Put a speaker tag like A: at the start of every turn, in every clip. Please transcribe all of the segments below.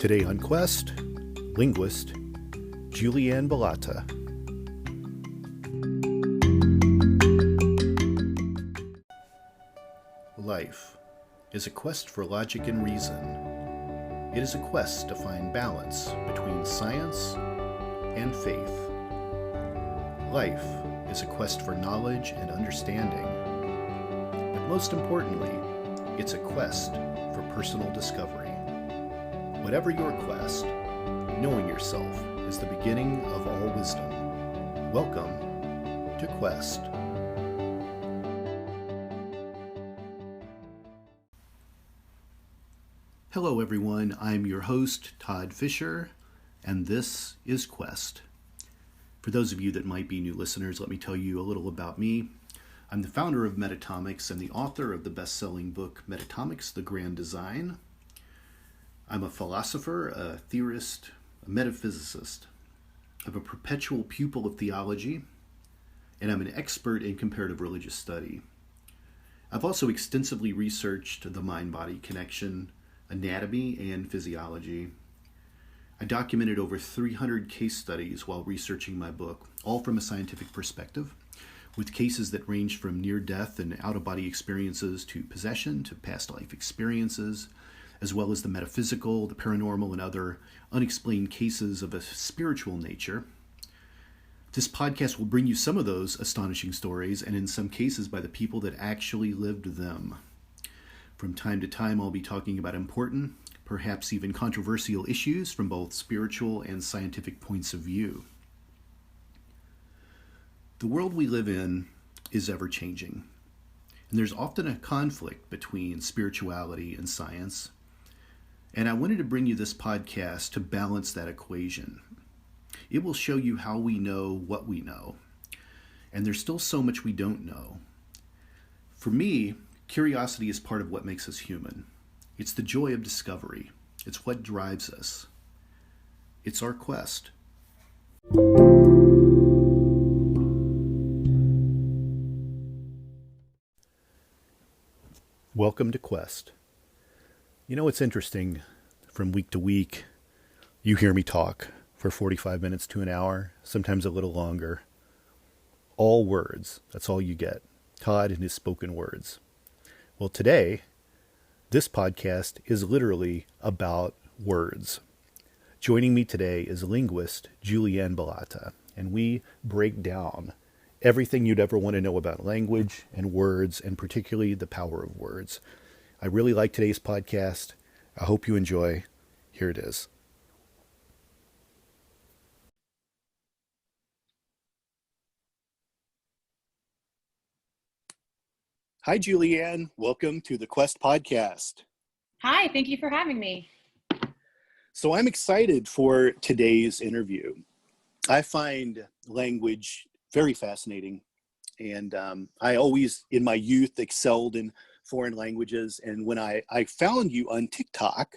A: Today on Quest, Linguist Juliane Bilotta. Life is a quest for logic and reason. It is a quest to find balance between science and faith. Life is a quest for knowledge and understanding. But most importantly, it's a quest for personal discovery. Whatever your quest, knowing yourself is the beginning of all wisdom. Welcome to Quest. Hello everyone, I'm your host, Todd Fischer, and this is Quest. For those of you that might be new listeners, let me tell you a little about me. I'm the founder of Metacortex and the author of the best-selling book, Metacortex, The Grand Design. I'm a philosopher, a theorist, a metaphysicist. I'm a perpetual pupil of theology, and I'm an expert in comparative religious study. I've also extensively researched the mind-body connection, anatomy, and physiology. I documented over 300 case studies while researching my book, all from a scientific perspective, with cases that ranged from near-death and out-of-body experiences to possession to past life experiences, as well as the metaphysical, the paranormal, and other unexplained cases of a spiritual nature. This podcast will bring you some of those astonishing stories, and in some cases by the people that actually lived them. From time to time, I'll be talking about important, perhaps even controversial issues from both spiritual and scientific points of view. The world we live in is ever-changing, and there's often a conflict between spirituality and science. And I wanted to bring you this podcast to balance that equation. It will show you how we know what we know. And there's still so much we don't know. For me, curiosity is part of what makes us human. It's the joy of discovery. It's what drives us. It's our quest. Welcome to Quest. You know, it's interesting, from week to week, you hear me talk for 45 minutes to an hour, sometimes a little longer. All words, that's all you get. Todd and his spoken words. Well, today, this podcast is literally about words. Joining me today is linguist Juliane Bilotta, and we break down everything you'd ever want to know about language and words, and particularly the power of words. I really like today's podcast. I hope you enjoy. Here it is. Hi, Juliane. Welcome to the Quest podcast.
B: Hi, thank you for having me.
A: So I'm excited for today's interview. I find language very fascinating. And I always, in my youth, excelled in foreign languages. And when I found you on TikTok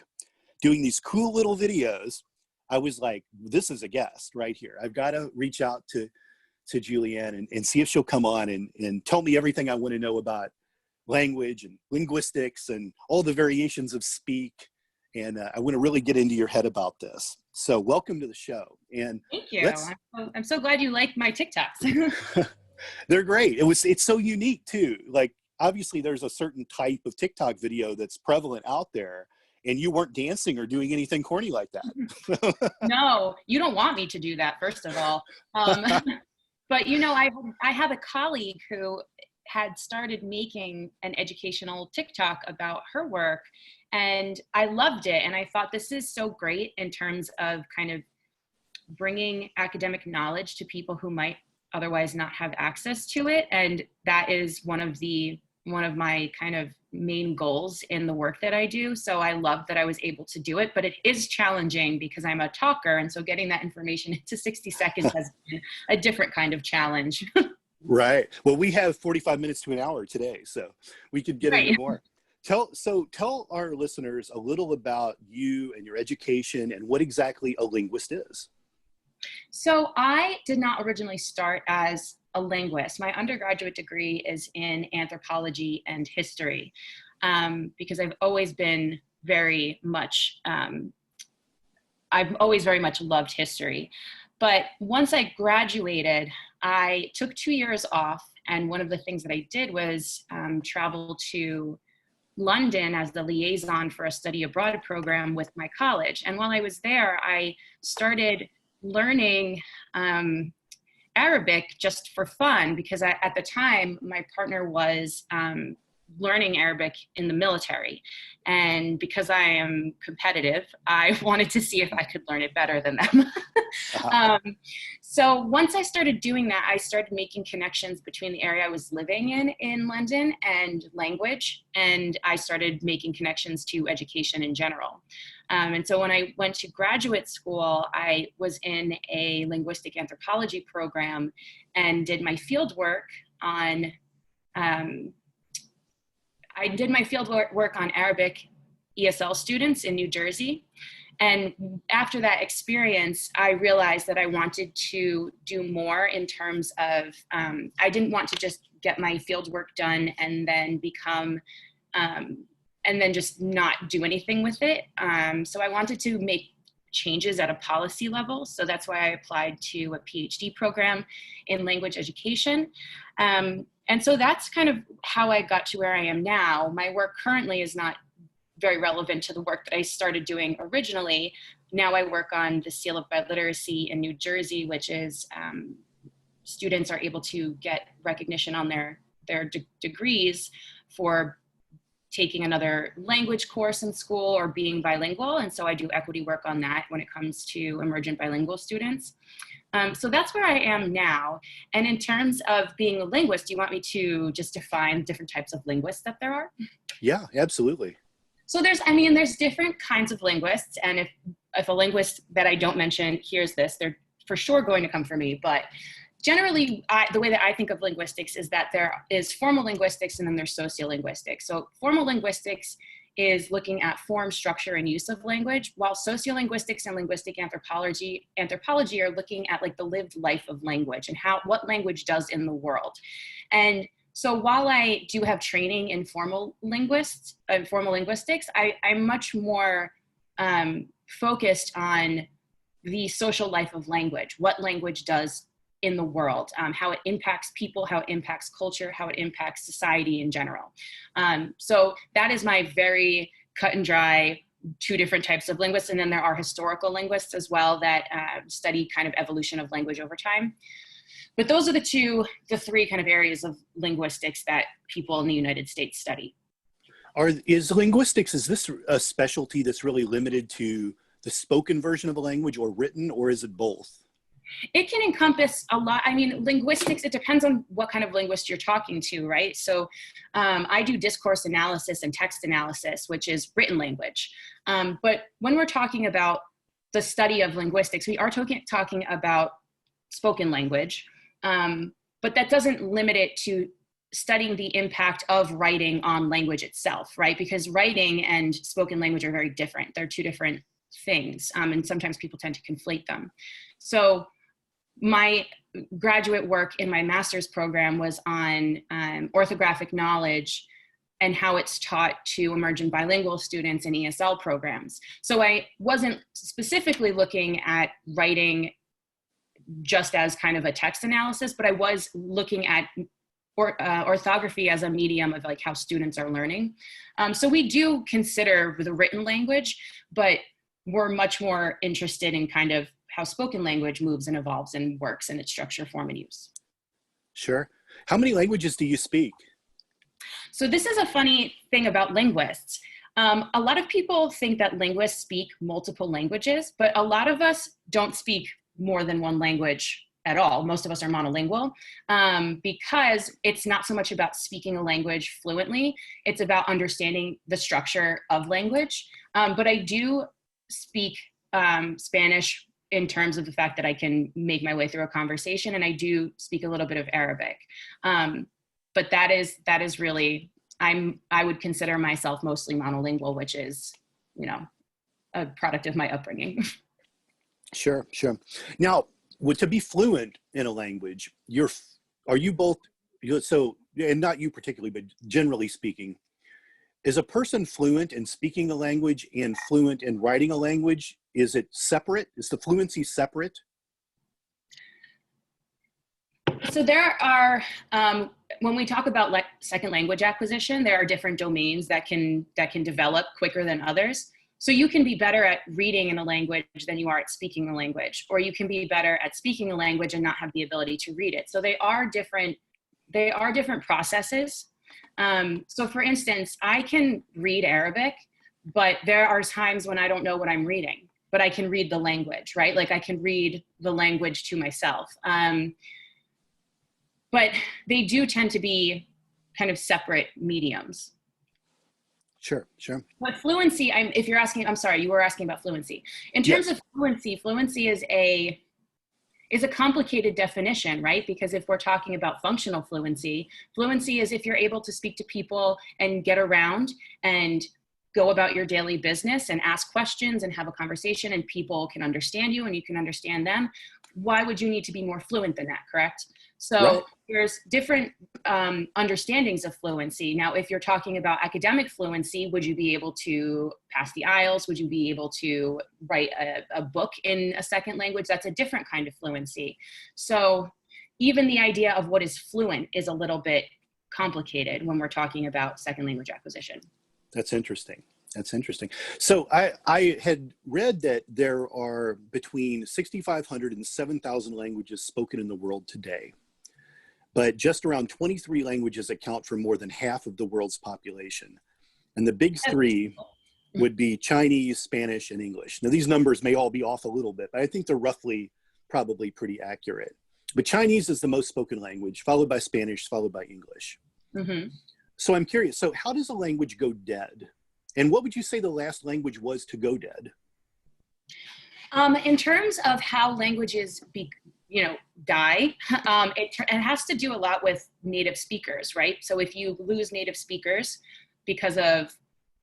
A: doing these cool little videos, I was like, this is a guest right here. I've got to reach out to Juliane and see if she'll come on and tell me everything I want to know about language and linguistics and all the variations of speak. And I want to really get into your head about this. So welcome to the show. And
B: thank you. I'm so glad you like my TikToks.
A: They're great. It's so unique too. Like, obviously there's a certain type of TikTok video that's prevalent out there, and you weren't dancing or doing anything corny like that.
B: No, you don't want me to do that, first of all. But you know, I have a colleague who had started making an educational TikTok about her work, and I loved it. And I thought, this is so great in terms of kind of bringing academic knowledge to people who might otherwise not have access to it. And that is one of my kind of main goals in the work that I do. So I love that I was able to do it, but it is challenging because I'm a talker. And so getting that information into 60 seconds has been a different kind of challenge.
A: Right. Well, we have 45 minutes to an hour today, so we could get into more. Tell our listeners a little about you and your education and what exactly a linguist is.
B: So I did not originally start as a linguist. My undergraduate degree is in anthropology and history, because I've always been very much I've always very much loved history. But once I graduated, I took 2 years off. And one of the things that I did was travel to London as the liaison for a study abroad program with my college. And while I was there, I started learning Arabic just for fun, because at the time, my partner was learning Arabic in the military. And because I am competitive, I wanted to see if I could learn it better than them. So once I started doing that, I started making connections between the area I was living in London, and language. And I started making connections to education in general. And so when I went to graduate school, I was in a linguistic anthropology program and did my field work on Arabic ESL students in New Jersey. And after that experience, I realized that I wanted to do more in terms of, I didn't want to just get my field work done and then and then just not do anything with it. So I wanted to make changes at a policy level. So that's why I applied to a PhD program in language education. And so that's kind of how I got to where I am now. My work currently is not very relevant to the work that I started doing originally. Now I work on the Seal of Biliteracy in New Jersey, which is students are able to get recognition on their degrees for taking another language course in school or being bilingual. And so I do equity work on that when it comes to emergent bilingual students. So that's where I am now. And in terms of being a linguist, do you want me to just define different types of linguists that there are?
C: Yeah, absolutely.
B: So there's different kinds of linguists. And if a linguist that I don't mention hears this, they're for sure going to come for me. But generally, the way that I think of linguistics is that there is formal linguistics and then there's sociolinguistics. So formal linguistics is looking at form, structure, and use of language, while sociolinguistics and linguistic anthropology are looking at like the lived life of language and what language does in the world. And so while I do have training in formal linguistics, I'm much more focused on the social life of language, what language does in the world, how it impacts people, how it impacts culture, how it impacts society in general. So that is my very cut and dry 2 different types of linguists. And then there are historical linguists as well that study kind of evolution of language over time. But those are the 3 kind of areas of linguistics that people in the United States study.
C: Is this a specialty that's really limited to the spoken version of a language or written, or is it both?
B: It can encompass a lot. I mean, linguistics, it depends on what kind of linguist you're talking to, right? So I do discourse analysis and text analysis, which is written language. But when we're talking about the study of linguistics, we are talking about spoken language. But that doesn't limit it to studying the impact of writing on language itself, right? Because writing and spoken language are very different. They're 2 different things. And sometimes people tend to conflate them. So my graduate work in my master's program was on orthographic knowledge and how it's taught to emergent bilingual students in ESL programs. So I wasn't specifically looking at writing just as kind of a text analysis, but I was looking at orthography as a medium of like how students are learning. So we do consider the written language, but we're much more interested in kind of how spoken language moves and evolves and works in its structure, form, and use.
C: Sure. How many languages do you speak?
B: So this is a funny thing about linguists. A lot of people think that linguists speak multiple languages, but a lot of us don't speak more than 1 language at all. Most of us are monolingual because it's not so much about speaking a language fluently. It's about understanding the structure of language. But I do speak Spanish in terms of the fact that I can make my way through a conversation, and I do speak a little bit of Arabic. But that is really, I would consider myself mostly monolingual, which is, a product of my upbringing.
C: Sure. Now, to be fluent in a language, and not you particularly, but generally speaking, is a person fluent in speaking a language and fluent in writing a language Is it separate? Is the fluency separate?
B: So there are, when we talk about second language acquisition, there are different domains that can develop quicker than others. So you can be better at reading in a language than you are at speaking the language, or you can be better at speaking a language and not have the ability to read it. So they are different processes. So for instance, I can read Arabic, but there are times when I don't know what I'm reading, but I can read the language, right? Like I can read the language to myself. But they do tend to be kind of separate mediums.
C: Sure.
B: But fluency, if you're asking, I'm sorry, you were asking about fluency. In terms of fluency is a complicated definition, right? Because if we're talking about functional fluency is if you're able to speak to people and get around and go about your daily business and ask questions and have a conversation and people can understand you and you can understand them. Why would you need to be more fluent than that, correct? So there's different understandings of fluency. Now, if you're talking about academic fluency, would you be able to pass the IELTS? Would you be able to write a book in a second language? That's a different kind of fluency. So even the idea of what is fluent is a little bit complicated when we're talking about second language acquisition.
C: That's interesting. So I had read that there are between 6,500 and 7,000 languages spoken in the world today, but just around 23 languages account for more than half of the world's population. And the big three would be Chinese, Spanish, and English. Now these numbers may all be off a little bit, but I think they're roughly probably pretty accurate. But Chinese is the most spoken language, followed by Spanish, followed by English. Mm-hmm. So I'm curious, so how does a language go dead? And what would you say the last language was to go dead?
B: In terms of how languages die, it has to do a lot with native speakers, right? So if you lose native speakers because of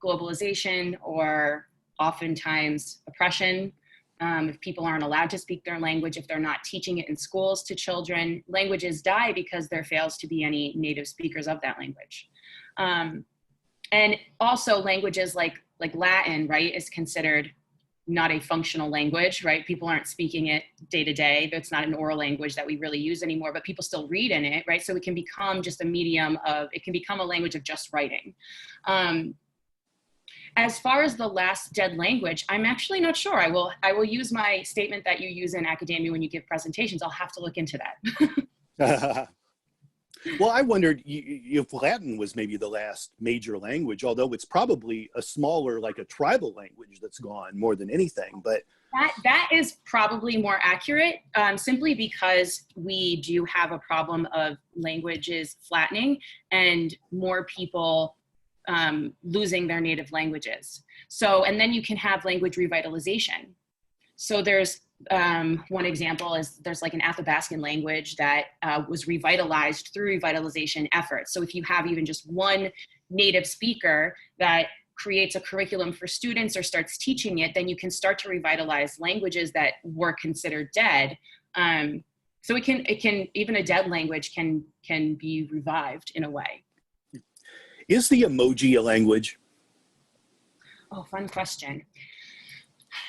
B: globalization or oftentimes oppression, if people aren't allowed to speak their language, if they're not teaching it in schools to children, languages die because there fails to be any native speakers of that language. And also languages like Latin, right, is considered not a functional language, right? People aren't speaking it day to day. It's not an oral language that we really use anymore, but people still read in it, right? So it can become just a medium it can become a language of just writing. As far as the last dead language, I'm actually not sure. I will use my statement that you use in academia when you give presentations. I'll have to look into that.
C: Well, I wondered if Latin was maybe the last major language, although it's probably a smaller, like a tribal language that's gone more than anything. But
B: that is probably more accurate, simply because we do have a problem of languages flattening and more people losing their native languages. So, and then you can have language revitalization. So there's one example is there's like an Athabascan language that was revitalized through revitalization efforts. So if you have even just one native speaker that creates a curriculum for students or starts teaching it, then you can start to revitalize languages that were considered dead. So it can even a dead language can be revived in a way.
C: Is the emoji a language?
B: Oh, fun question.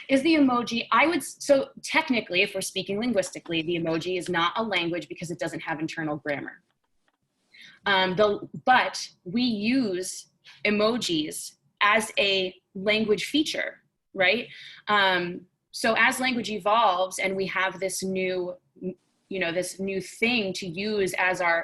B: Is the emoji, so technically, if we're speaking linguistically, the emoji is not a language because it doesn't have internal grammar. But we use emojis as a language feature, right? So as language evolves and we have this new thing to use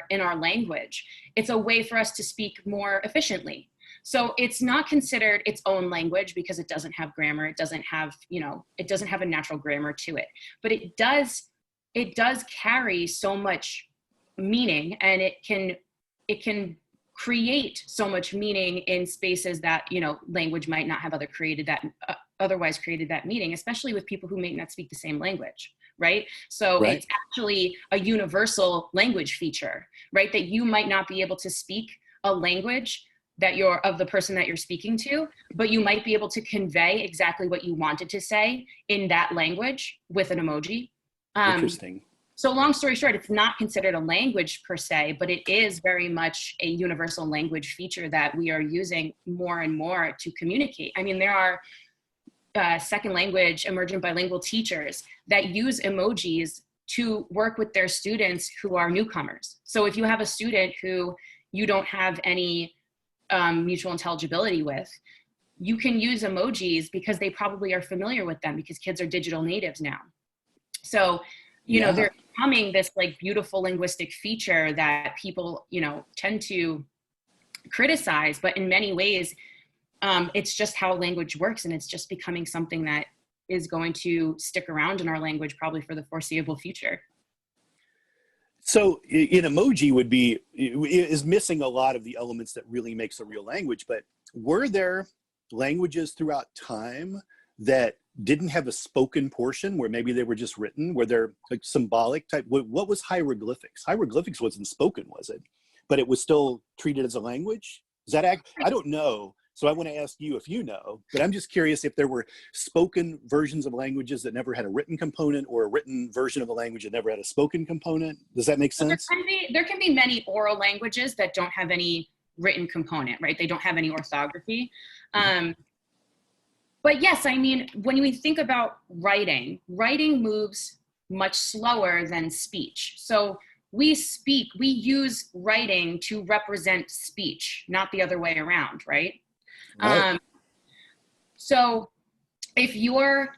B: in our language, it's a way for us to speak more efficiently. So it's not considered its own language because it doesn't have grammar. It doesn't have a natural grammar to it, but it does carry so much meaning, and it can create so much meaning in spaces that, language might not have otherwise created that meaning, especially with people who may not speak the same language. Right? So It's actually a universal language feature, right? That you might not be able to speak a language of the person that you're speaking to, but you might be able to convey exactly what you wanted to say in that language with an emoji.
C: Interesting.
B: So long story short, it's not considered a language per se, but it is very much a universal language feature that we are using more and more to communicate. I mean, there are second language emergent bilingual teachers that use emojis to work with their students who are newcomers. So if you have a student who you don't have any mutual intelligibility with, you can use emojis because they probably are familiar with them, because kids are digital natives now. So, you know, they're becoming this like beautiful linguistic feature that people, you know, tend to criticize, but in many ways, it's just how language works, and it's just becoming something that is going to stick around in our language probably for the foreseeable future.
C: So an emoji is missing a lot of the elements that really makes a real language, but were there languages throughout time that didn't have a spoken portion, where maybe they were just written? Were there like symbolic type? What was hieroglyphics? Hieroglyphics wasn't spoken, was it? But it was still treated as a language? Is that I don't know. So I want to ask you if you know, but I'm just curious if there were spoken versions of languages that never had a written component, or a written version of a language that never had a spoken component. Does that make sense?
B: There can be many oral languages that don't have any written component, right? They don't have any orthography. But yes, I mean, when we think about writing moves much slower than speech. So we use writing to represent speech, not the other way around, right?
C: Right.
B: So if your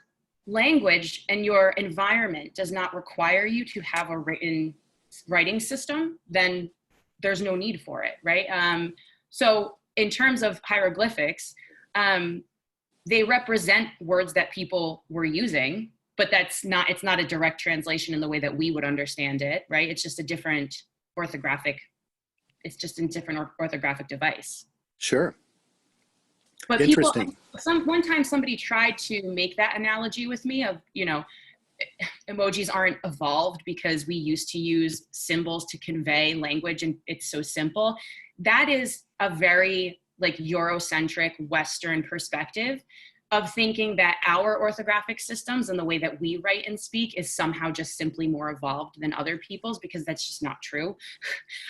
B: language and your environment does not require you to have a writing system, then there's no need for it, right? So in terms of hieroglyphics, they represent words that people were using, but it's not a direct translation in the way that we would understand it, right? It's just a different orthographic device.
C: Sure.
B: But
C: interesting.
B: One time somebody tried to make that analogy with me of, you know, emojis aren't evolved because we used to use symbols to convey language and it's so simple. That is a very like Eurocentric Western perspective of thinking that our orthographic systems and the way that we write and speak is somehow just simply more evolved than other people's, because that's just not true.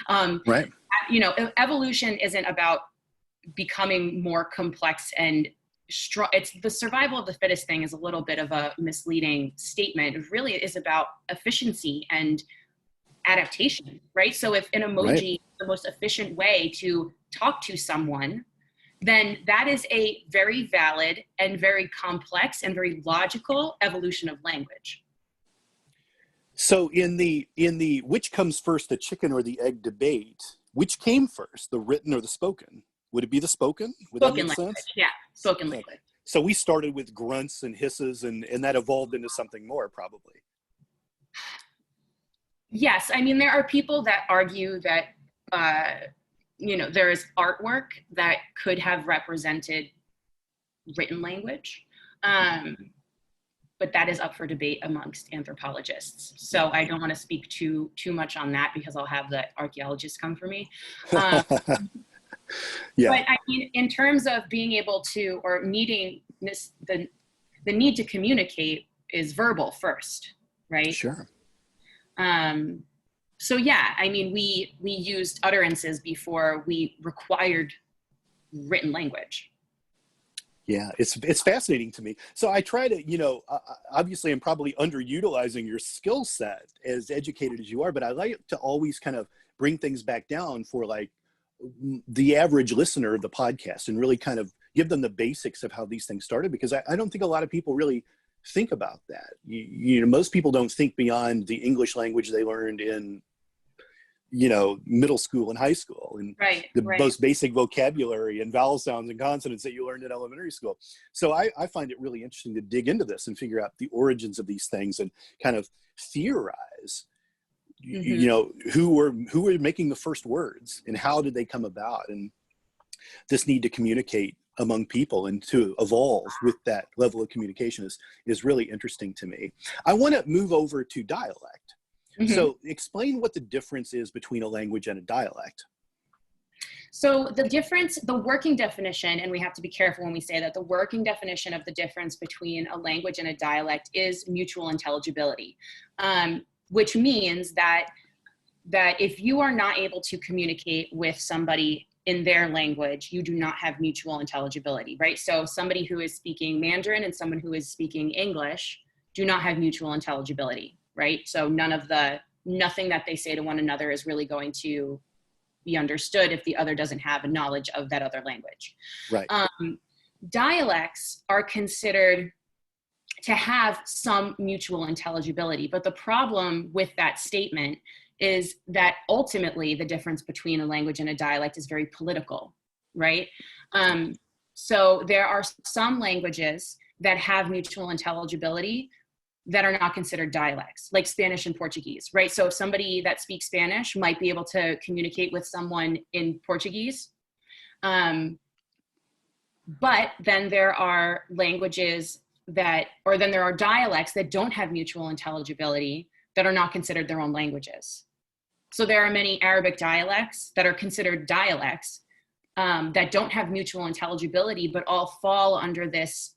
C: Right.
B: You know, evolution isn't about becoming more complex and strong. It's the survival of the fittest thing is a little bit of a misleading statement. It really is about efficiency and adaptation, right? So if an emoji is the most efficient way to talk to someone, then that is a very valid and very complex and very logical evolution of language.
C: So in the which comes first, the chicken or the egg debate, which came first, the written or the spoken? Would it be the spoken? Would
B: Spoken
C: that make
B: language,
C: sense?
B: yeah, spoken language.
C: So we started with grunts and hisses, and that evolved into something more, probably.
B: Yes, I mean, there are people that argue that, you know, there is artwork that could have represented written language, but that is up for debate amongst anthropologists. So I don't want to speak too much on that, because I'll have the archaeologists come for me.
C: Yeah.
B: But I mean, in terms of being able to, or needing this, the need to communicate is verbal first, right?
C: Sure.
B: So yeah, I mean, we used utterances before we required written language.
C: Yeah, it's fascinating to me. So I try to, you know, obviously I'm probably underutilizing your skill set as educated as you are, but I like to always kind of bring things back down for like the average listener of the podcast and really kind of give them the basics of how these things started, because I don't think a lot of people really think about that. You know, most people don't think beyond the English language they learned in, you know, middle school and high school, and most basic vocabulary and vowel sounds and consonants that you learned in elementary school. So I find it really interesting to dig into this and figure out the origins of these things and kind of theorize, you know, who were making the first words and how did they come about, and this need to communicate among people and to evolve with that level of communication is really interesting to me. I want to move over to dialect. So explain what the difference is between a language and a dialect.
B: So the working definition, and we have to be careful when we say that, the working definition of the difference between a language and a dialect is mutual intelligibility, which means that if you are not able to communicate with somebody in their language, you do not have mutual intelligibility, right? So somebody who is speaking Mandarin and someone who is speaking English do not have mutual intelligibility, right? So nothing that they say to one another is really going to be understood if the other doesn't have a knowledge of that other language.
C: Right.
B: Dialects are considered to have some mutual intelligibility, but the problem with that statement is that ultimately the difference between a language and a dialect is very political, right? So there are some languages that have mutual intelligibility that are not considered dialects, like Spanish and Portuguese, right? So somebody that speaks Spanish might be able to communicate with someone in Portuguese. But then there are then there are dialects that don't have mutual intelligibility that are not considered their own languages. So there are many Arabic dialects that are considered dialects that don't have mutual intelligibility, but all fall under this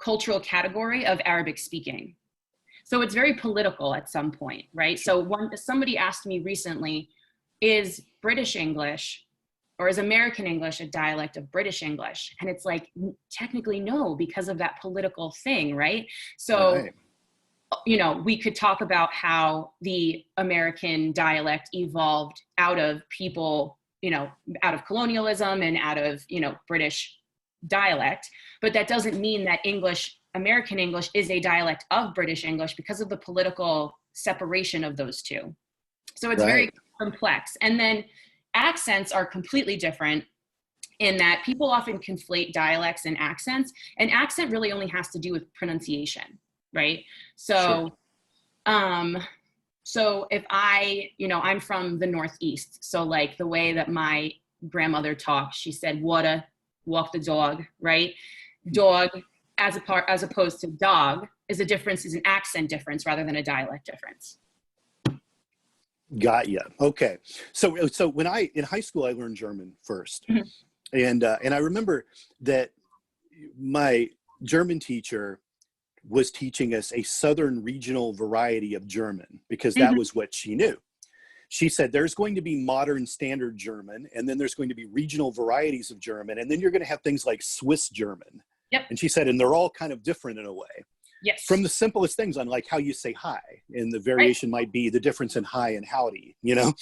B: cultural category of Arabic speaking. So it's very political at some point, right? So somebody asked me recently, is British English or is American English a dialect of British English? And it's like, technically no, because of that political thing, right? So,
C: Right.
B: you know, we could talk about how the American dialect evolved out of people, you know, out of colonialism and out of, you know, British dialect, but that doesn't mean that American English is a dialect of British English because of the political separation of those two. So it's very complex. And then accents are completely different in that people often conflate dialects and accents, and accent really only has to do with pronunciation, right? So, so if I'm from the Northeast, so like the way that my grandmother talked, she said, "Whatta, walk the dog," right? Dog, as opposed to dog, is an accent difference rather than a dialect difference.
C: Got you. Okay. So when in high school, I learned German first.
B: Mm-hmm.
C: And I remember that my German teacher was teaching us a Southern regional variety of German because that was what she knew. She said, there's going to be modern standard German, and then there's going to be regional varieties of German, and then you're going to have things like Swiss German.
B: Yep.
C: And she said, and they're all kind of different in a way.
B: Yes.
C: From the simplest things on like how you say hi, and the variation might be the difference in hi and howdy, you know?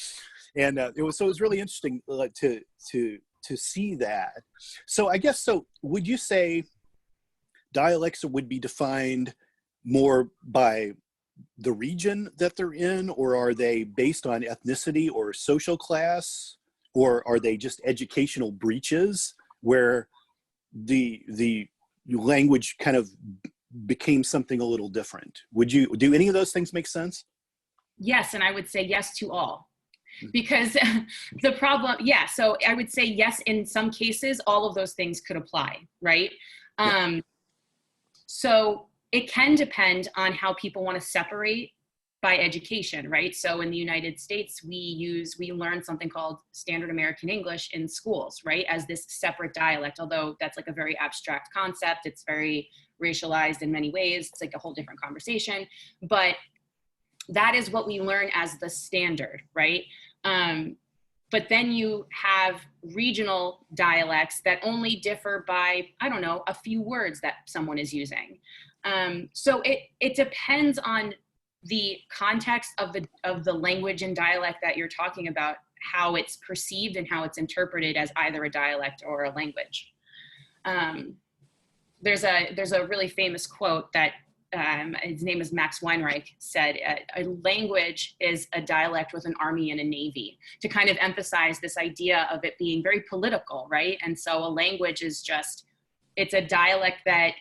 C: And it was really interesting to see that. So I guess, would you say dialects would be defined more by the region that they're in, or are they based on ethnicity or social class, or are they just educational breaches where the language kind of became something a little different? Do any of those things make sense?
B: Yes, and I would say yes to all. Because the problem, so I would say yes, in some cases, all of those things could apply, right? Yeah. So it can depend on how people want to separate by education, right? So in the United States, we learn something called Standard American English in schools, right? As this separate dialect, although that's like a very abstract concept. It's very racialized in many ways. It's like a whole different conversation, but that is what we learn as the standard, right? But then you have regional dialects that only differ by, I don't know, a few words that someone is using. So it depends on the context of the language and dialect that you're talking about, how it's perceived and how it's interpreted as either a dialect or a language. There's a really famous quote that his name is Max Weinreich, said, a language is a dialect with an army and a navy, to kind of emphasize this idea of it being very political, right? And so a language is it's a dialect that,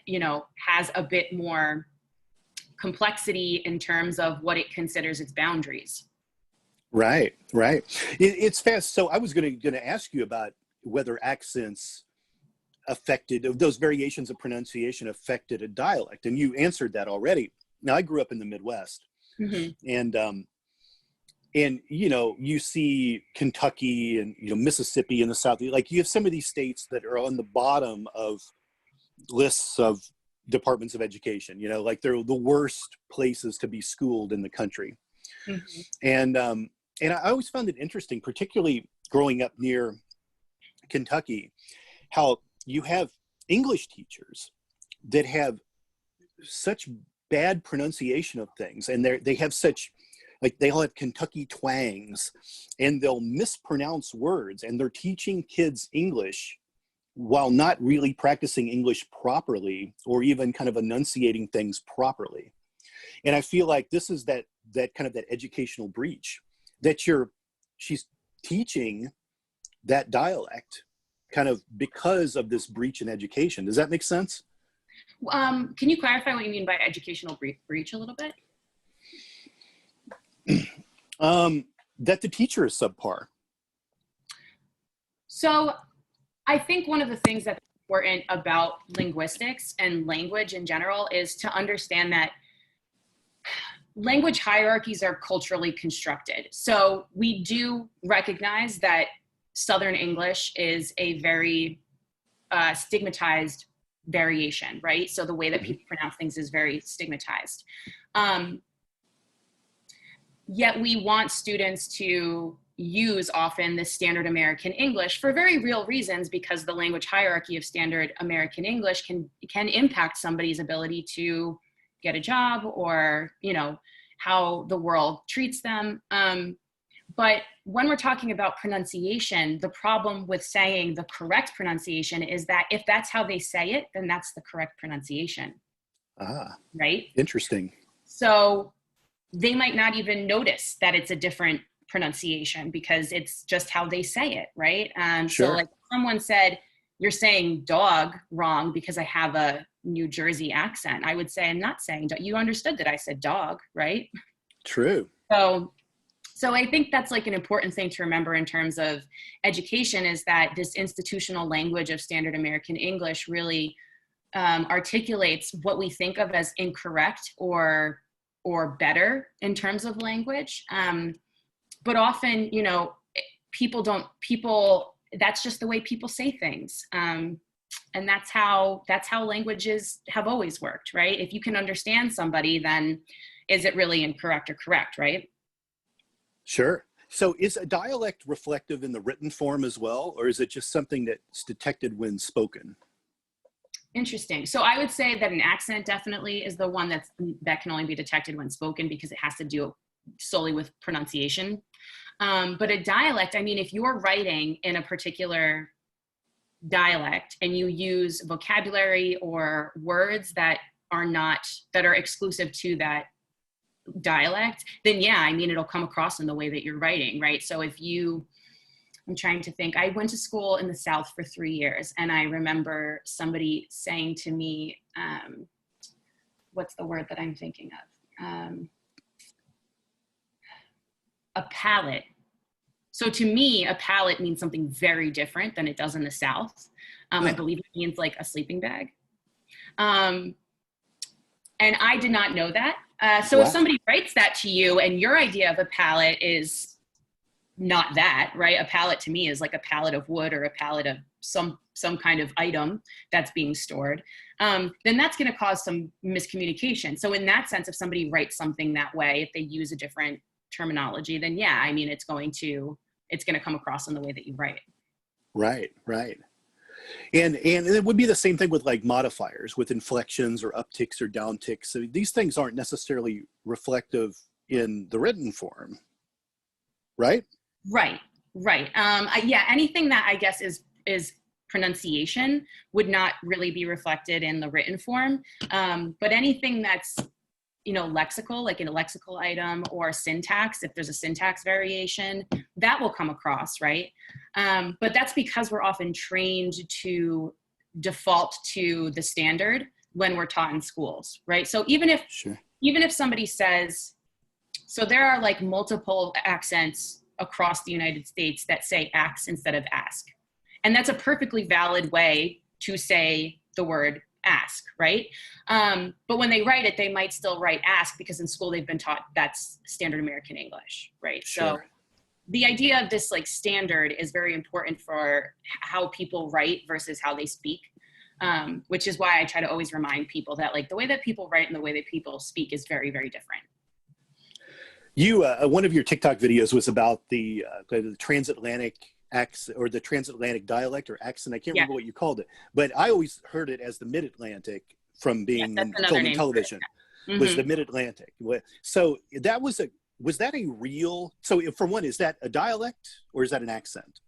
B: has a bit more complexity in terms of what it considers its boundaries.
C: Right. It's fast. So I was going to ask you about whether accents those variations of pronunciation affected a dialect, and you answered that already. Now, I grew up in the Midwest, and you see Kentucky and Mississippi in the South. Like, you have some of these states that are on the bottom of lists of departments of education. Like they're the worst places to be schooled in the country. And I always found it interesting, particularly growing up near Kentucky, how you have English teachers that have such bad pronunciation of things, and they have such, like, they all have Kentucky twangs, and they'll mispronounce words, and they're teaching kids English while not really practicing English properly, or even kind of enunciating things properly. And I feel like this is that kind of that educational breach, that she's teaching that dialect kind of because of this breach in education. Does that make sense?
B: Can you clarify what you mean by educational breach a little bit?
C: That the teacher is subpar.
B: So I think one of the things that's important about linguistics and language in general is to understand that language hierarchies are culturally constructed. So we do recognize that Southern English is a very stigmatized variation, right? So the way that people pronounce things is very stigmatized. Yet we want students to use often the standard American English for very real reasons, because the language hierarchy of standard American English can impact somebody's ability to get a job, or, you know, how the world treats them. But when we're talking about pronunciation, the problem with saying the correct pronunciation is that if that's how they say it, then that's the correct pronunciation. Right?
C: Interesting.
B: So they might not even notice that it's a different pronunciation because it's just how they say it, right?
C: Sure.
B: So like someone said, you're saying dog wrong because I have a New Jersey accent. I would say, I'm not saying dog. You understood that I said dog, right?
C: True.
B: So I think that's like an important thing to remember in terms of education, is that this institutional language of standard American English really articulates what we think of as incorrect or better in terms of language. But often, you know, that's just the way people say things. And that's how languages have always worked, right? If you can understand somebody, then is it really incorrect or correct, right?
C: Sure. So is a dialect reflective in the written form as well, or is it just something that's detected when spoken?
B: Interesting. So I would say that an accent definitely is the one that can only be detected when spoken, because it has to do solely with pronunciation. But a dialect, I mean, if you're writing in a particular dialect and you use vocabulary or words that are exclusive to that dialect, then yeah, I mean, it'll come across in the way that you're writing, right? So I'm trying to think, I went to school in the South for 3 years, and I remember somebody saying to me, what's the word that I'm thinking of? A palate. So to me, a palate means something very different than it does in the South. I believe it means like a sleeping bag. And I did not know that. So if somebody writes that to you and your idea of a palette is not that, right? A palette to me is like a pallet of wood or a pallet of some kind of item that's being stored. Then that's going to cause some miscommunication. So in that sense, if somebody writes something that way, if they use a different terminology, then yeah, I mean, it's going to come across in the way that you write.
C: Right. And it would be the same thing with like modifiers, with inflections or upticks or downticks. So these things aren't necessarily reflective in the written form, right? Right.
B: Yeah, anything that I guess is pronunciation would not really be reflected in the written form. But anything that's, you know, lexical, like in a lexical item, or syntax, if there's a syntax variation, that will come across, right? But that's because we're often trained to default to the standard when we're taught in schools, right? So even if somebody says, so there are like multiple accents across the United States that say ax instead of ask. And that's a perfectly valid way to say the word ask, right? But when they write it, they might still write ask because in school they've been taught that's standard American English, right?
C: Sure.
B: So the idea of this like standard is very important for how people write versus how they speak, which is why I try to always remind people that like the way that people write and the way that people speak is very, very different.
C: You, one of your TikTok videos was about the transatlantic accent, or the transatlantic dialect or accent. I can't
B: Yeah.
C: remember what you called it, but I always heard it as the Mid-Atlantic from being in film and television. Was the Mid-Atlantic. So that was that a real, so for one, is that a dialect or is that an accent?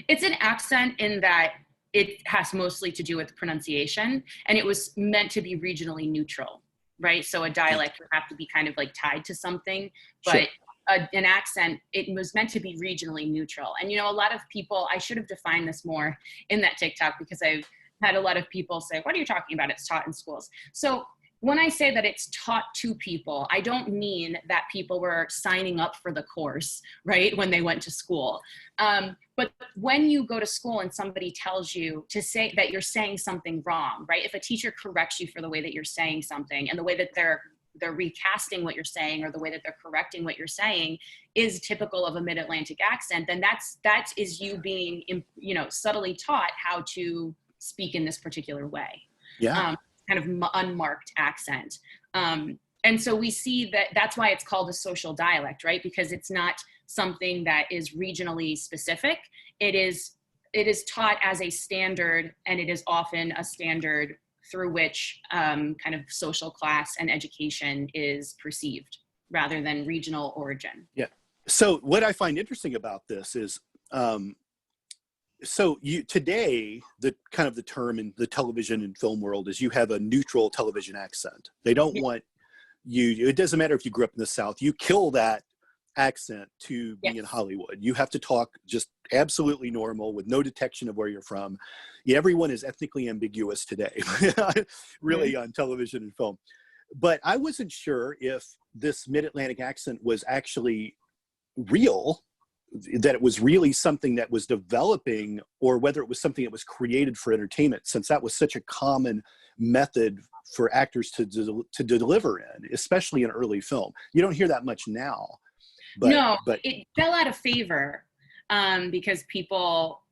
B: It's an accent in that it has mostly to do with pronunciation, and it was meant to be regionally neutral, right? So a dialect would have to be kind of like tied to something, but
C: Sure.
B: An accent, it was meant to be regionally neutral. And, you know, a lot of people, I should have defined this more in that TikTok, because I've had a lot of people say, what are you talking about? It's taught in schools. So when I say that it's taught to people, I don't mean that people were signing up for the course, right, when they went to school. But when you go to school and somebody tells you to say that you're saying something wrong, right? If a teacher corrects you for the way that you're saying something, and the way that they're recasting what you're saying, or the way that they're correcting what you're saying is typical of a Mid-Atlantic accent, then that is you being, you know, subtly taught how to speak in this particular way.
C: Yeah.
B: Kind of unmarked accent. And so we see that that's why it's called a social dialect, right? Because it's not something that is regionally specific. It is taught as a standard, and it is often a standard through which kind of social class and education is perceived, rather than regional origin.
C: Yeah. So what I find interesting about this is, so today, the kind of the term in the television and film world is you have a neutral television accent. They don't want you, it doesn't matter if you grew up in the South, you kill that accent to be in Hollywood. You have to talk just absolutely normal with no detection of where you're from. Yeah, everyone is ethnically ambiguous today, really, on television and film. But I wasn't sure if this Mid-Atlantic accent was actually real, that it was really something that was developing, or whether it was something that was created for entertainment, since that was such a common method for actors to deliver in, especially in early film. You don't hear that much now. But
B: it fell out of favor because people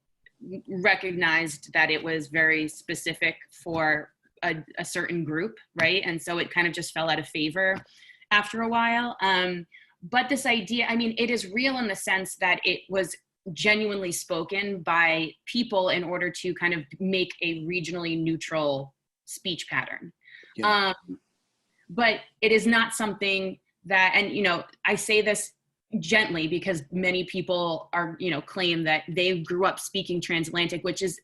B: recognized that it was very specific for a certain group, right? And so it kind of just fell out of favor after a while. But this idea, I mean, it is real in the sense that it was genuinely spoken by people in order to kind of make a regionally neutral speech pattern. Yeah. But it is not something that, and, you know, I say this gently because many people are, you know, claim that they grew up speaking transatlantic, which is,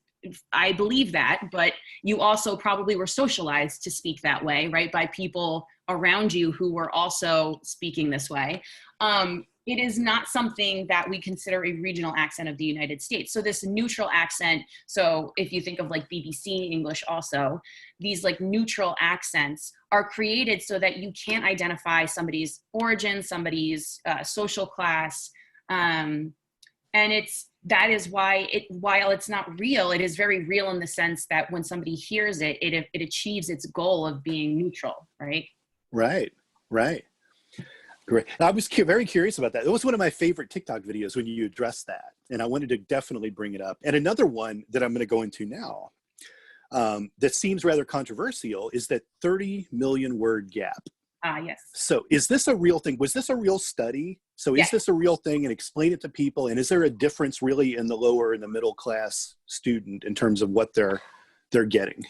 B: I believe that, but you also probably were socialized to speak that way, right? By people around you who were also speaking this way. It is not something that we consider a regional accent of the United States. So this neutral accent, so if you think of like BBC English also, these like neutral accents are created so that you can't identify somebody's origin, somebody's social class. And that is why while it's not real, it is very real in the sense that when somebody hears it, it achieves its goal of being neutral, right?
C: Right. Great. I was very curious about that. It was one of my favorite TikTok videos when you addressed that, and I wanted to definitely bring it up. And another one that I'm going to go into now that seems rather controversial is that 30 million word gap.
B: Yes.
C: So is this a real thing? Was this a real study? So is this a real thing? And explain it to people. And is there a difference really in the lower and the middle class student in terms of what they're getting?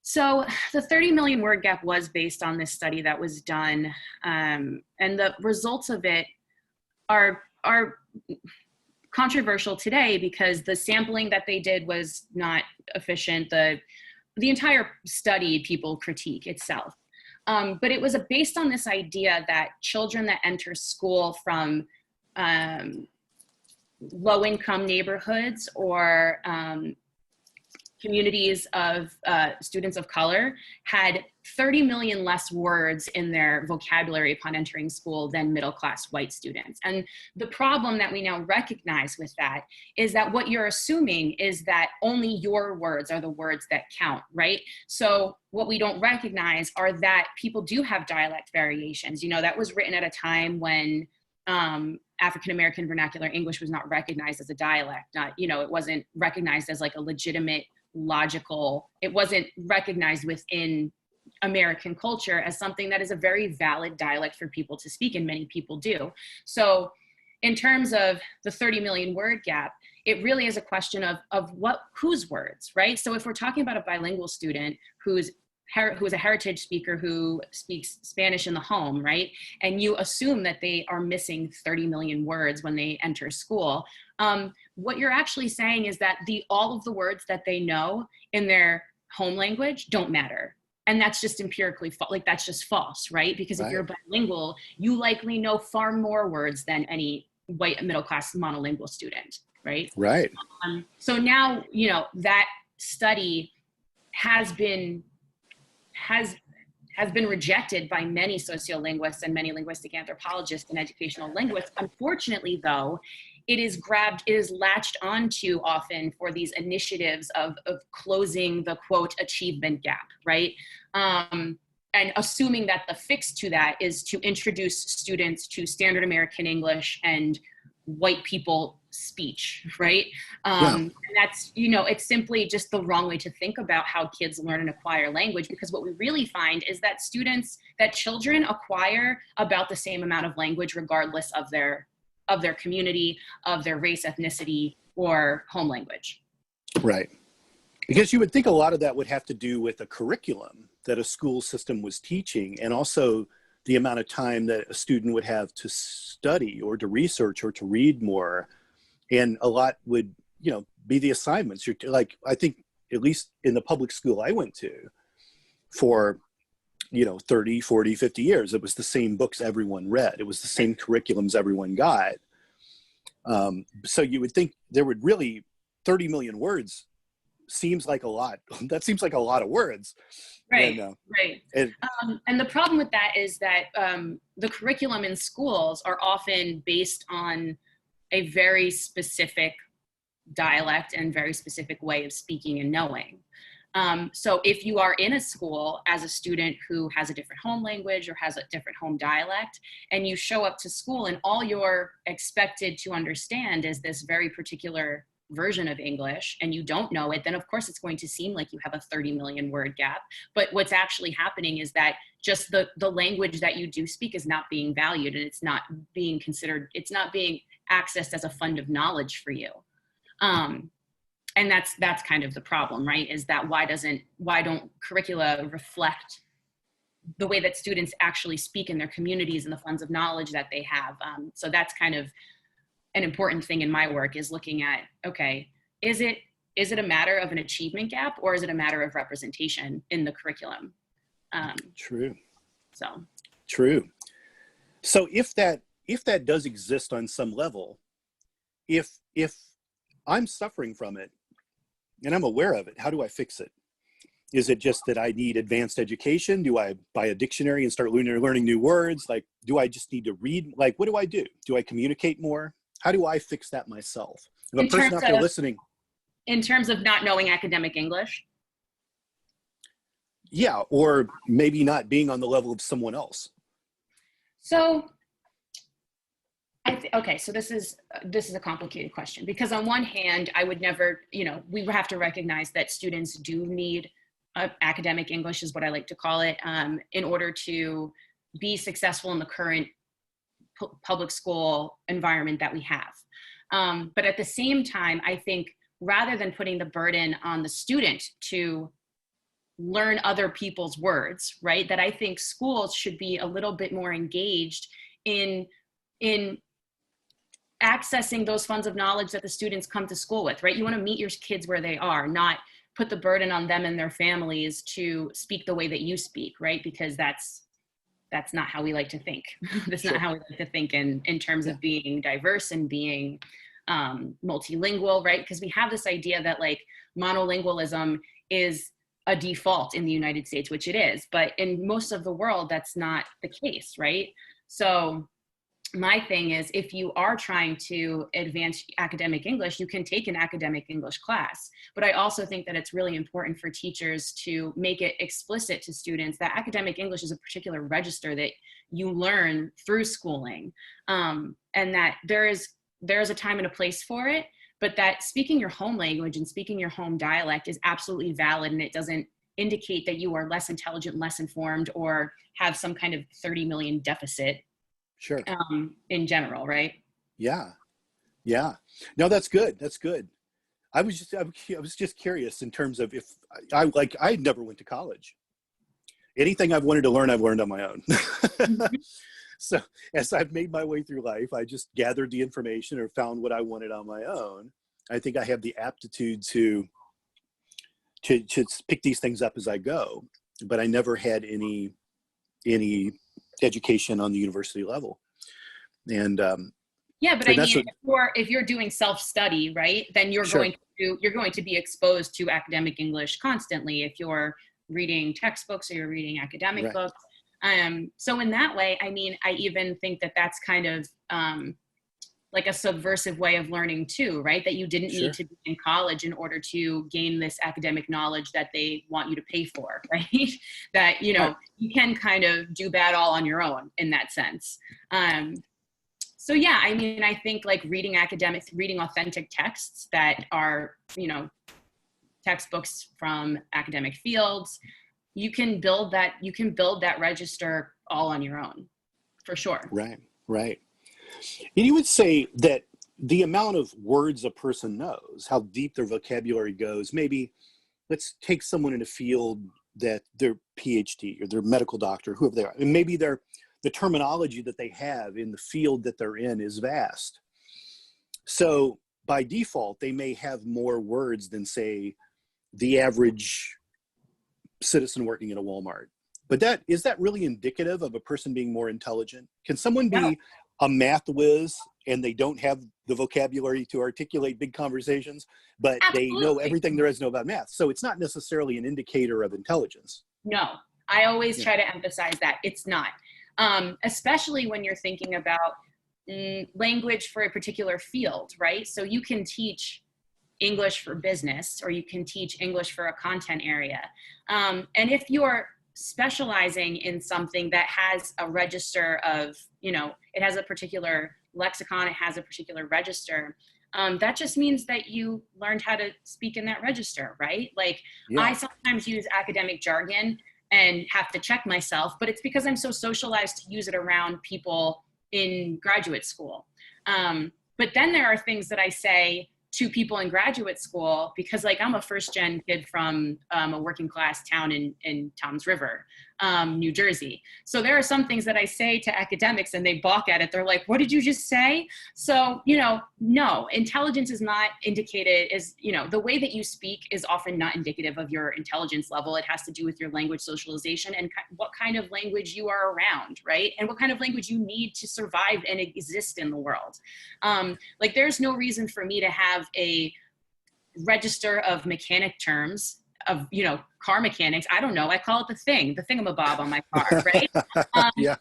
B: So the 30 million word gap was based on this study that was done. And the results of it are controversial today because the sampling that they did was not efficient. The entire study people critique itself. But it was based on this idea that children that enter school from low-income neighborhoods or communities of students of color had 30 million less words in their vocabulary upon entering school than middle-class white students. And the problem that we now recognize with that is that what you're assuming is that only your words are the words that count, right? So what we don't recognize are that people do have dialect variations. You know, that was written at a time when African-American vernacular English was not recognized as a dialect. Not, you know, it wasn't recognized as like a legitimate, logical, it wasn't recognized within American culture as something that is a very valid dialect for people to speak, and many people do. So in terms of the 30 million word gap, it really is a question of whose words, right? So if we're talking about a bilingual student who is a heritage speaker who speaks Spanish in the home, right? And you assume that they are missing 30 million words when they enter school. What you're actually saying is that all of the words that they know in their home language don't matter. And that's just empirically, that's just false, right? Because if you're bilingual, you likely know far more words than any white middle-class monolingual student, right?
C: Right.
B: So now, that study has been rejected by many sociolinguists and many linguistic anthropologists and educational linguists. Unfortunately, though, it is latched onto often for these initiatives of closing the quote achievement gap, right? And assuming that the fix to that is to introduce students to standard American English and white people speech, right? And that's, it's simply just the wrong way to think about how kids learn and acquire language, because what we really find is that children acquire about the same amount of language regardless of their community, of their race, ethnicity, or home language.
C: Right. Because you would think a lot of that would have to do with a curriculum that a school system was teaching, and also the amount of time that a student would have to study or to research or to read more. And a lot would, be the assignments. I think, at least in the public school I went to for, 30, 40, 50 years, it was the same books everyone read. It was the same curriculums everyone got. So you would think there would really, 30 million words seems like a lot. That seems like a lot of words.
B: Right, right. And the problem with that is that the curriculum in schools are often based on a very specific dialect and very specific way of speaking and knowing. So if you are in a school as a student who has a different home language or has a different home dialect, and you show up to school and all you're expected to understand is this very particular version of English, and you don't know it, then of course it's going to seem like you have a 30 million word gap. But what's actually happening is that just the language that you do speak is not being valued, and it's not being considered, it's not being accessed as a fund of knowledge for you. And that's kind of the problem, right? Is that why don't curricula reflect the way that students actually speak in their communities and the funds of knowledge that they have? So that's kind of an important thing in my work, is looking at, okay, is it a matter of an achievement gap, or is it a matter of representation in the curriculum?
C: True.
B: True.
C: So if that does exist on some level, if I'm suffering from it and I'm aware of it, how do I fix it? Is it just that I need advanced education? Do I buy a dictionary and start learning new words? Like, do I just need to read? Like, what do I do? Do I communicate more? How do I fix that myself? If a person out there listening.
B: In terms of not knowing academic English?
C: Yeah, or maybe not being on the level of someone else.
B: So, okay, so this is a complicated question, because on one hand, I would never, we have to recognize that students do need academic English, is what I like to call it, in order to be successful in the current public school environment that we have. But at the same time, I think rather than putting the burden on the student to learn other people's words, right, that I think schools should be a little bit more engaged in accessing those funds of knowledge that the students come to school with, right? You want to meet your kids where they are, not put the burden on them and their families to speak the way that you speak, right? Because that's not how we like to think. That's not how we like to think in terms of being diverse and being multilingual, right? Because we have this idea that like monolingualism is a default in the United States, which it is, but in most of the world, that's not the case, right? So my thing is, if you are trying to advance academic English, you can take an academic English class. But I also think that it's really important for teachers to make it explicit to students that academic English is a particular register that you learn through schooling, and that there is a time and a place for it, but that speaking your home language and speaking your home dialect is absolutely valid, and it doesn't indicate that you are less intelligent, less informed, or have some kind of 30 million deficit.
C: Sure.
B: In general, right?
C: Yeah. Yeah. No, that's good. That's good. I was just curious in terms of if I never went to college. Anything I've wanted to learn, I've learned on my own. So as I've made my way through life, I just gathered the information or found what I wanted on my own. I think I have the aptitude to pick these things up as I go, but I never had any education on the university level. And
B: yeah, but I mean, if you're doing self-study, right, then you're
C: Sure.
B: going to be exposed to academic English constantly if you're reading textbooks or you're reading academic
C: Right.
B: books. So in that way, I mean, I even think that that's kind of like a subversive way of learning too, right? That you didn't
C: Sure.
B: need to be in college in order to gain this academic knowledge that they want you to pay for, right? That, you know,
C: Right.
B: you can kind of do that all on your own in that sense. So yeah, I mean, I think like reading authentic texts that are, you know, textbooks from academic fields, you can build that register all on your own, for sure.
C: Right. Right. And you would say that the amount of words a person knows, how deep their vocabulary goes, maybe let's take someone in a field that they're PhD or they're medical doctor, whoever they are, and maybe the terminology that they have in the field that they're in is vast. So by default, they may have more words than, say, the average citizen working at a Walmart. But is that really indicative of a person being more intelligent? Can someone be a math whiz and they don't have the vocabulary to articulate big conversations, but
B: Absolutely.
C: They know everything there is to know about math? So it's not necessarily an indicator of intelligence.
B: No, I always try to emphasize that it's not. Especially when you're thinking about language for a particular field, right? So you can teach English for business, or you can teach English for a content area. And if you're specializing in something that has a register of, you know, it has a particular lexicon, it has a particular register, that just means that you learned how to speak in that register, right? Like I sometimes use academic jargon and have to check myself, but it's because I'm so socialized to use it around people in graduate school. But then there are things that I say to people in graduate school because, like, I'm a first-gen kid from a working-class town in Toms River, New Jersey. So there are some things that I say to academics and they balk at it. They're like, what did you just say? So, you know, no, intelligence is not indicated as, you know, the way that you speak is often not indicative of your intelligence level. It has to do with your language socialization and what kind of language you are around, right? And what kind of language you need to survive and exist in the world. Like, there's no reason for me to have a register of mechanic terms of, you know, car mechanics. I don't know. I call it the thingamabob on my car, right?
C: Yeah.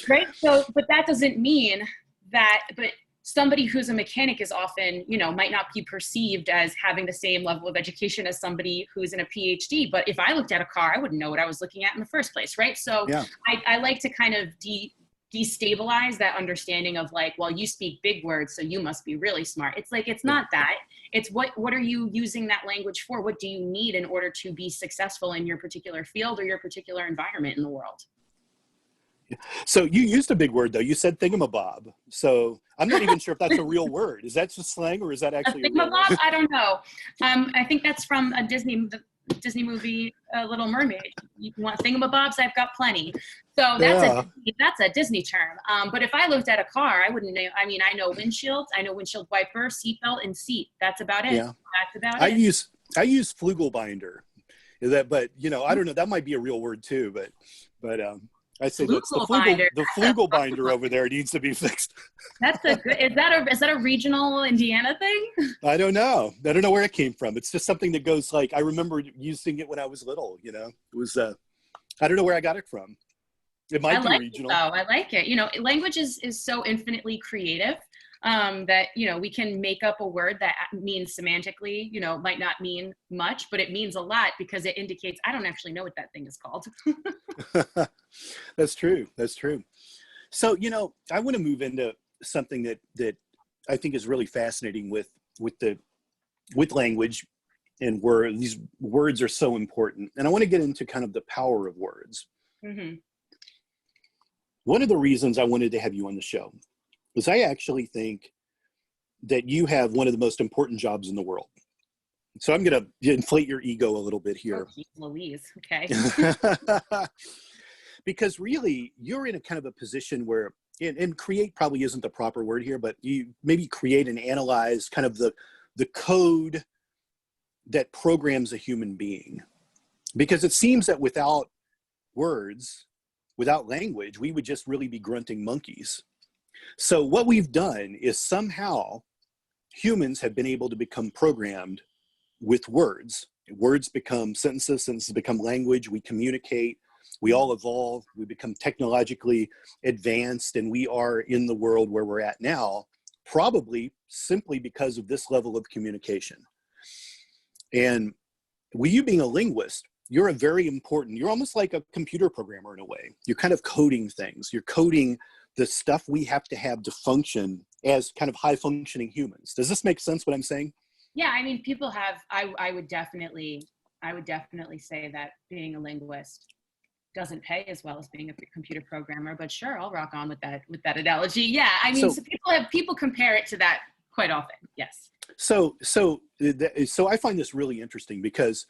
B: Right. So, but that doesn't mean that, but somebody who's a mechanic is often, you know, might not be perceived as having the same level of education as somebody who's in a PhD. But if I looked at a car, I wouldn't know what I was looking at in the first place. Right. So I like to kind of destabilize that understanding of like, well, you speak big words, so you must be really smart. It's like, it's not that. It's what are you using that language for? What do you need in order to be successful in your particular field or your particular environment in the world?
C: So you used a big word though. You said thingamabob. So I'm not even sure if that's a real word. Is that just slang or is that actually a real word?
B: I don't know. I think that's from a Disney movie, Little Mermaid. You want thingamabobs? I've got plenty. So that's a Disney term. But if I looked at a car, I wouldn't know. I mean, I know windshield, I know windshield wiper, seatbelt, and seat. That's about it.
C: Yeah.
B: That's about
C: I
B: it.
C: use flugelbinder. But you know, I don't know. That might be a real word too. But I say that's the flugelbinder over there needs to be fixed.
B: That's a good. Is that a regional Indiana thing?
C: I don't know where it came from. It's just something that goes like, I remember using it when I was little, you know. It was I don't know where I got it from. It might be regional.
B: I like it. You know, language is so infinitely creative that, you know, we can make up a word that means semantically, you know, might not mean much, but it means a lot because it indicates I don't actually know what that thing is called.
C: That's true. So, you know, I want to move into something that I think is really fascinating with language and where these words are so important. And I want to get into kind of the power of words. Mm-hmm. One of the reasons I wanted to have you on the show is I actually think that you have one of the most important jobs in the world. So I'm going to inflate your ego a little bit here.
B: Oh, geez, Louise. Okay.
C: Because really, you're in a kind of a position where, and create probably isn't the proper word here, but you maybe create and analyze kind of the code that programs a human being. Because it seems that without words, without language, we would just really be grunting monkeys. So what we've done is somehow humans have been able to become programmed with words. Words become sentences, sentences become language, we communicate, we all evolve, we become technologically advanced, and we are in the world where we're at now, probably simply because of this level of communication. And with you being a linguist, you're you're almost like a computer programmer in a way. You're kind of coding things. You're coding the stuff we have to function as kind of high functioning humans. Does this make sense what I'm saying?
B: Yeah, I mean, people have, I would definitely say that being a linguist doesn't pay as well as being a computer programmer, but sure, I'll rock on with that analogy. Yeah, I mean, so people compare it to that quite often. Yes. So
C: I find this really interesting because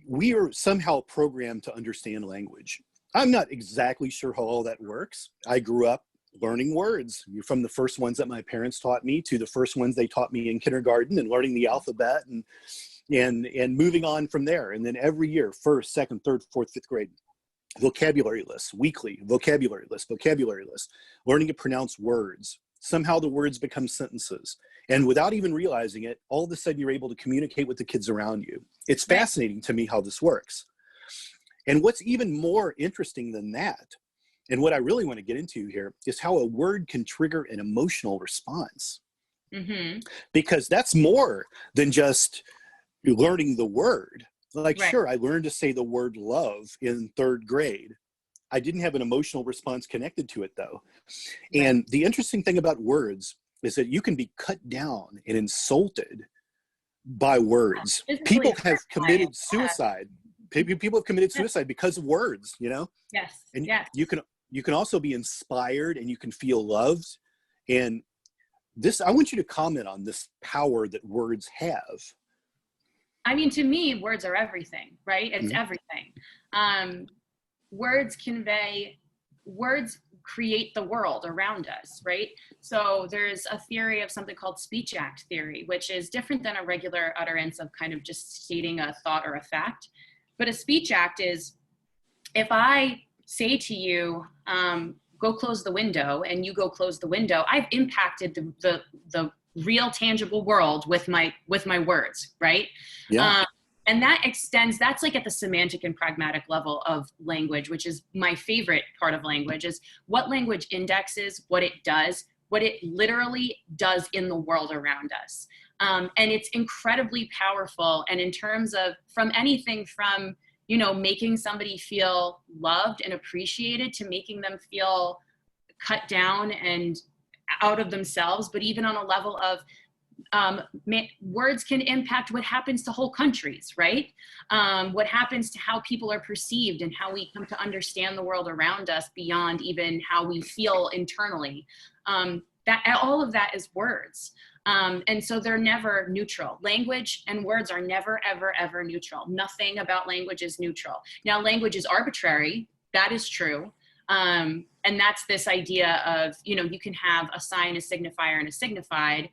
C: we are somehow programmed to understand language. I'm not exactly sure how all that works. I grew up learning words, from the first ones that my parents taught me to the first ones they taught me in kindergarten, and learning the alphabet and moving on from there. And then every year, first, second, third, fourth, fifth grade, vocabulary lists, weekly vocabulary list, learning to pronounce words. Somehow the words become sentences. And without even realizing it, all of a sudden you're able to communicate with the kids around you. It's fascinating to me how this works. And what's even more interesting than that, and what I really want to get into here, is how a word can trigger an emotional response. Mm-hmm. Because that's more than just learning the word. Like, right. Sure, I learned to say the word love in third grade. I didn't have an emotional response connected to it, though. Right. And the interesting thing about words is that you can be cut down and insulted by words. People have committed suicide. People have committed suicide because of words, you know?
B: Yes.
C: And you can also be inspired, and you can feel loved. And this, I want you to comment on this power that words have.
B: I mean, to me, words are everything, right? It's everything. Words create the world around us, right? So there's a theory of something called speech act theory, which is different than a regular utterance of kind of just stating a thought or a fact. But a speech act is, if I say to you, go close the window, and you go close the window, I've impacted the real tangible world with my words, right? Yeah. And that extends, that's like at the semantic and pragmatic level of language, which is my favorite part of language, is what language indexes, what it does, what it literally does in the world around us. And it's incredibly powerful. And in terms of from anything from, making somebody feel loved and appreciated, to making them feel cut down and out of themselves, but even on a level of words can impact what happens to whole countries, right? What happens to how people are perceived and how we come to understand the world around us beyond even how we feel internally. That all of that is words. And so they're never neutral. Language and words are never, ever, ever neutral. Nothing about language is neutral. Now, language is arbitrary. That is true. And that's this idea of, you can have a sign, a signifier, and a signified,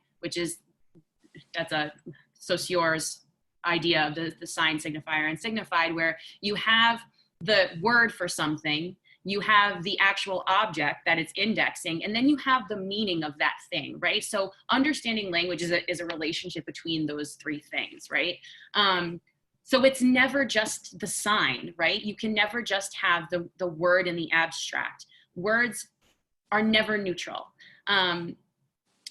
B: that's a Saussure's idea of the sign, signifier, and signified, where you have the word for something, you have the actual object that it's indexing, and then you have the meaning of that thing, right? So understanding language is a relationship between those three things, right? So it's never just the sign, right? You can never just have the word in the abstract. Words are never neutral.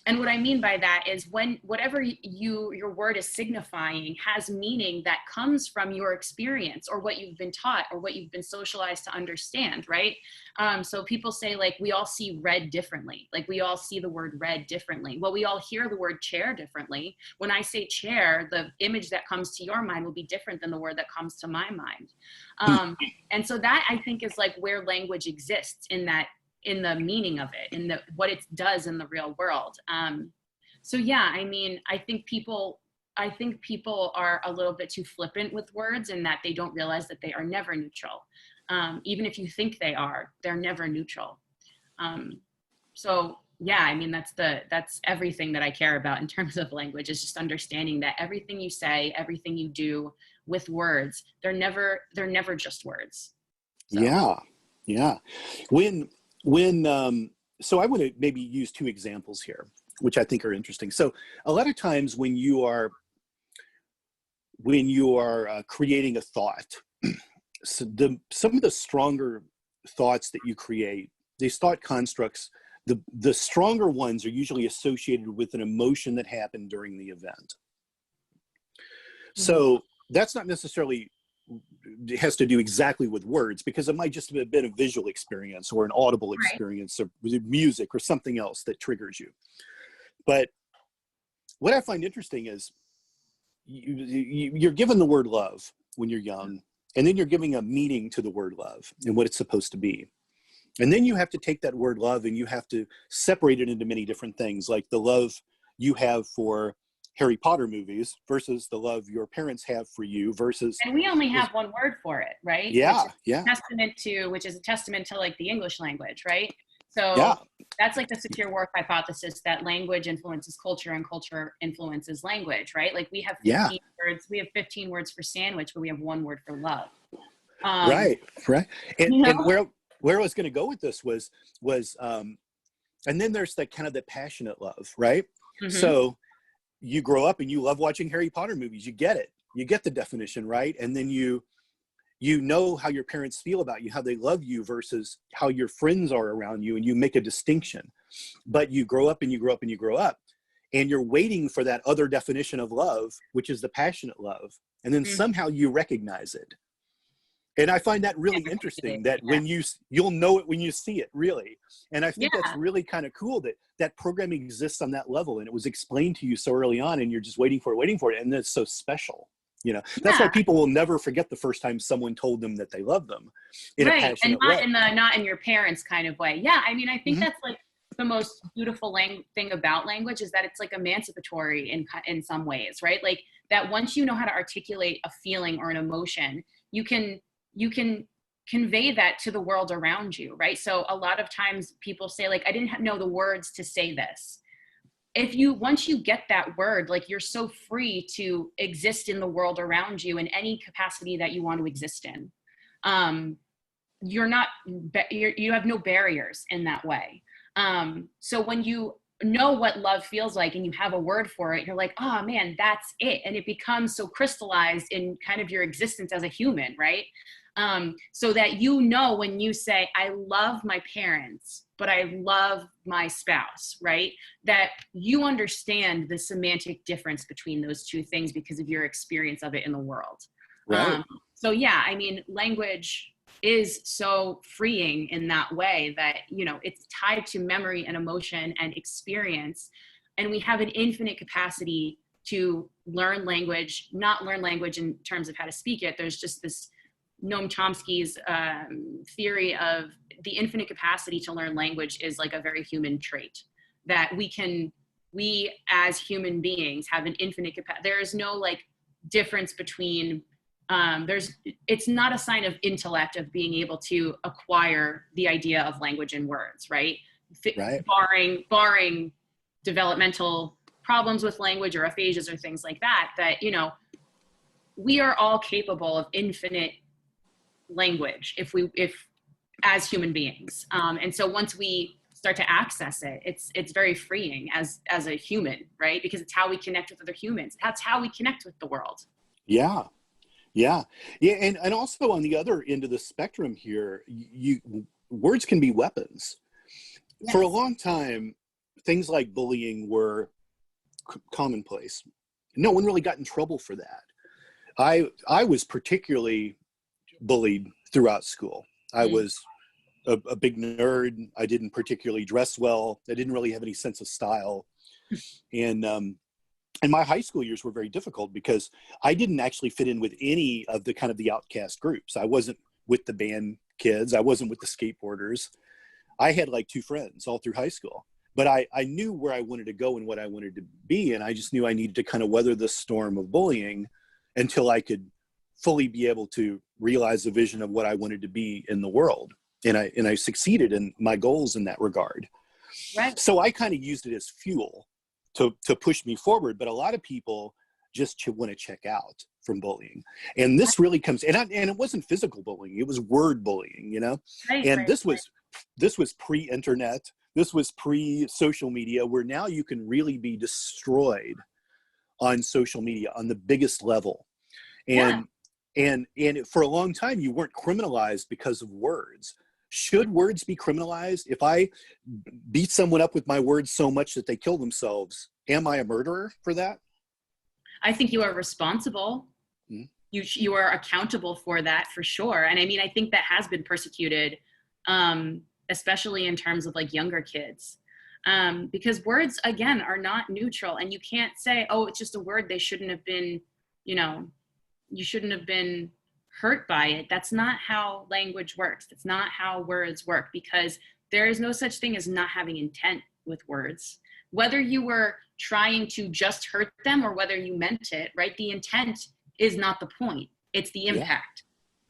B: And what I mean by that is when whatever your word is signifying has meaning that comes from your experience or what you've been taught or what you've been socialized to understand, right? So people say, like, we all see red differently. Like, we all see the word red differently. Well, we all hear the word chair differently. When I say chair, the image that comes to your mind will be different than the word that comes to my mind. And so that, I think, is like where language exists, in the meaning of it, in what it does in the real world. So yeah, I mean, I think people are a little bit too flippant with words, and that they don't realize that they are never neutral. Even if you think they are, they're never neutral. So yeah, I mean, that's everything that I care about in terms of language, is just understanding that everything you say, everything you do with words, they're never just words. So.
C: Yeah. Yeah. So I want to maybe use two examples here, which I think are interesting. So a lot of times when you are creating a thought, so some of the stronger thoughts that you create, these thought constructs, the stronger ones are usually associated with an emotion that happened during the event. So that's not necessarily has to do exactly with words, because it might just have been a visual experience or an audible experience, or music or something else that triggers you. But what I find interesting is you're given the word love when you're young, and then you're giving a meaning to the word love and what it's supposed to be. And then you have to take that word love and you have to separate it into many different things, like the love you have for Harry Potter movies versus the love your parents have for you versus.
B: And we only have one word for it, right?
C: Yeah,
B: which is a testament to like the English language, right? So that's like the secure work hypothesis, that language influences culture and culture influences language, right? Like we have 15 words. We have 15 words for sandwich, but we have one word for love.
C: Right. And where I was going to go with this was and then there's that kind of the passionate love, right? So you grow up and you love watching Harry Potter movies. You get it. You get the definition, right? And then you know how your parents feel about you, how they love you versus how your friends are around you, and you make a distinction. But you grow up and you grow up and you grow up, and you're waiting for that other definition of love, which is the passionate love. And then somehow you recognize it. And I find that really interesting, that when you'll know it when you see it, really. And I think that's really kind of cool that programming exists on that level, and it was explained to you so early on, and you're just waiting for it, and it's so special. You know, that's why people will never forget the first time someone told them that they love them in a passionate way.
B: And not in your parents kind of way. Yeah, I mean, I think that's like the most beautiful thing about language, is that it's like emancipatory in some ways, right? Like that once you know how to articulate a feeling or an emotion, you can convey that to the world around you, right? So a lot of times people say like, I didn't know the words to say this. Once you get that word, like you're so free to exist in the world around you in any capacity that you want to exist in. You have no barriers in that way. So when you know what love feels like and you have a word for it, you're like, oh man, that's it. And it becomes so crystallized in kind of your existence as a human, right? So that when you say, I love my parents, but I love my spouse, right? That you understand the semantic difference between those two things because of your experience of it in the world.
C: Right.
B: So yeah, I mean, language is so freeing in that way that, it's tied to memory and emotion and experience. And we have an infinite capacity to learn language, not learn language in terms of how to speak it. There's just this Noam Chomsky's theory of the infinite capacity to learn language is like a very human trait, that we as human beings have an infinite capacity. There is no like difference between, it's not a sign of intellect of being able to acquire the idea of language and words, right? Barring developmental problems with language or aphasias or things like that, we are all capable of infinite language if as human beings. And so once we start to access it, it's very freeing as a human, right? Because it's how we connect with other humans. That's how we connect with the world.
C: Yeah. And also on the other end of the spectrum here, words can be weapons. Yes. For a long time, things like bullying were commonplace. No one really got in trouble for that. I was particularly bullied throughout school. I was a big nerd. I didn't particularly dress well. I didn't really have any sense of style. And my high school years were very difficult because I didn't actually fit in with any of the outcast groups. I wasn't with the band kids. I wasn't with the skateboarders. I had like two friends all through high school, but I knew where I wanted to go and what I wanted to be. And I just knew I needed to kind of weather the storm of bullying until I could fully be able to realize the vision of what I wanted to be in the world. And I succeeded in my goals in that regard.
B: Right.
C: So I kind of used it as fuel to push me forward. But a lot of people just want to check out from bullying. And this really comes, and it wasn't physical bullying, it was word bullying, you know?
B: Right,
C: and
B: right,
C: this was pre-internet, this was pre-social media, where now you can really be destroyed on social media on the biggest level. And for a long time, you weren't criminalized because of words. Should words be criminalized? If I beat someone up with my words so much that they kill themselves, am I a murderer for that?
B: I think you are responsible.
C: Mm-hmm.
B: You are accountable for that, for sure. And I mean, I think that has been persecuted, especially in terms of like younger kids, because words, again, are not neutral. And you can't say, oh, it's just a word, they shouldn't have been, you know, you shouldn't have been hurt by it. That's not how language works. That's not how words work, because there is no such thing as not having intent with words. Whether you were trying to just hurt them or whether you meant it, right? The intent is not the point. It's the impact.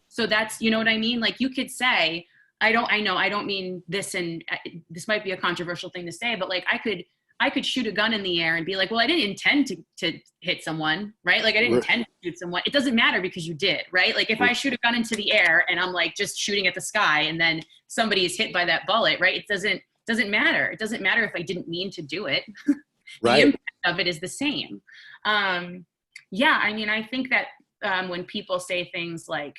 B: So that's, you know what I mean? Like you could say, I don't mean this, and this might be a controversial thing to say, but like I could shoot a gun in the air and be like, well, I didn't intend to hit someone, right? Like I didn't intend to shoot someone. It doesn't matter because you did, right? Like if I shoot a gun into the air and I'm like just shooting at the sky and then somebody is hit by that bullet, right? It doesn't matter. It doesn't matter if I didn't mean to do it. The impact of it is the same. Yeah, I mean, I think that when people say things like,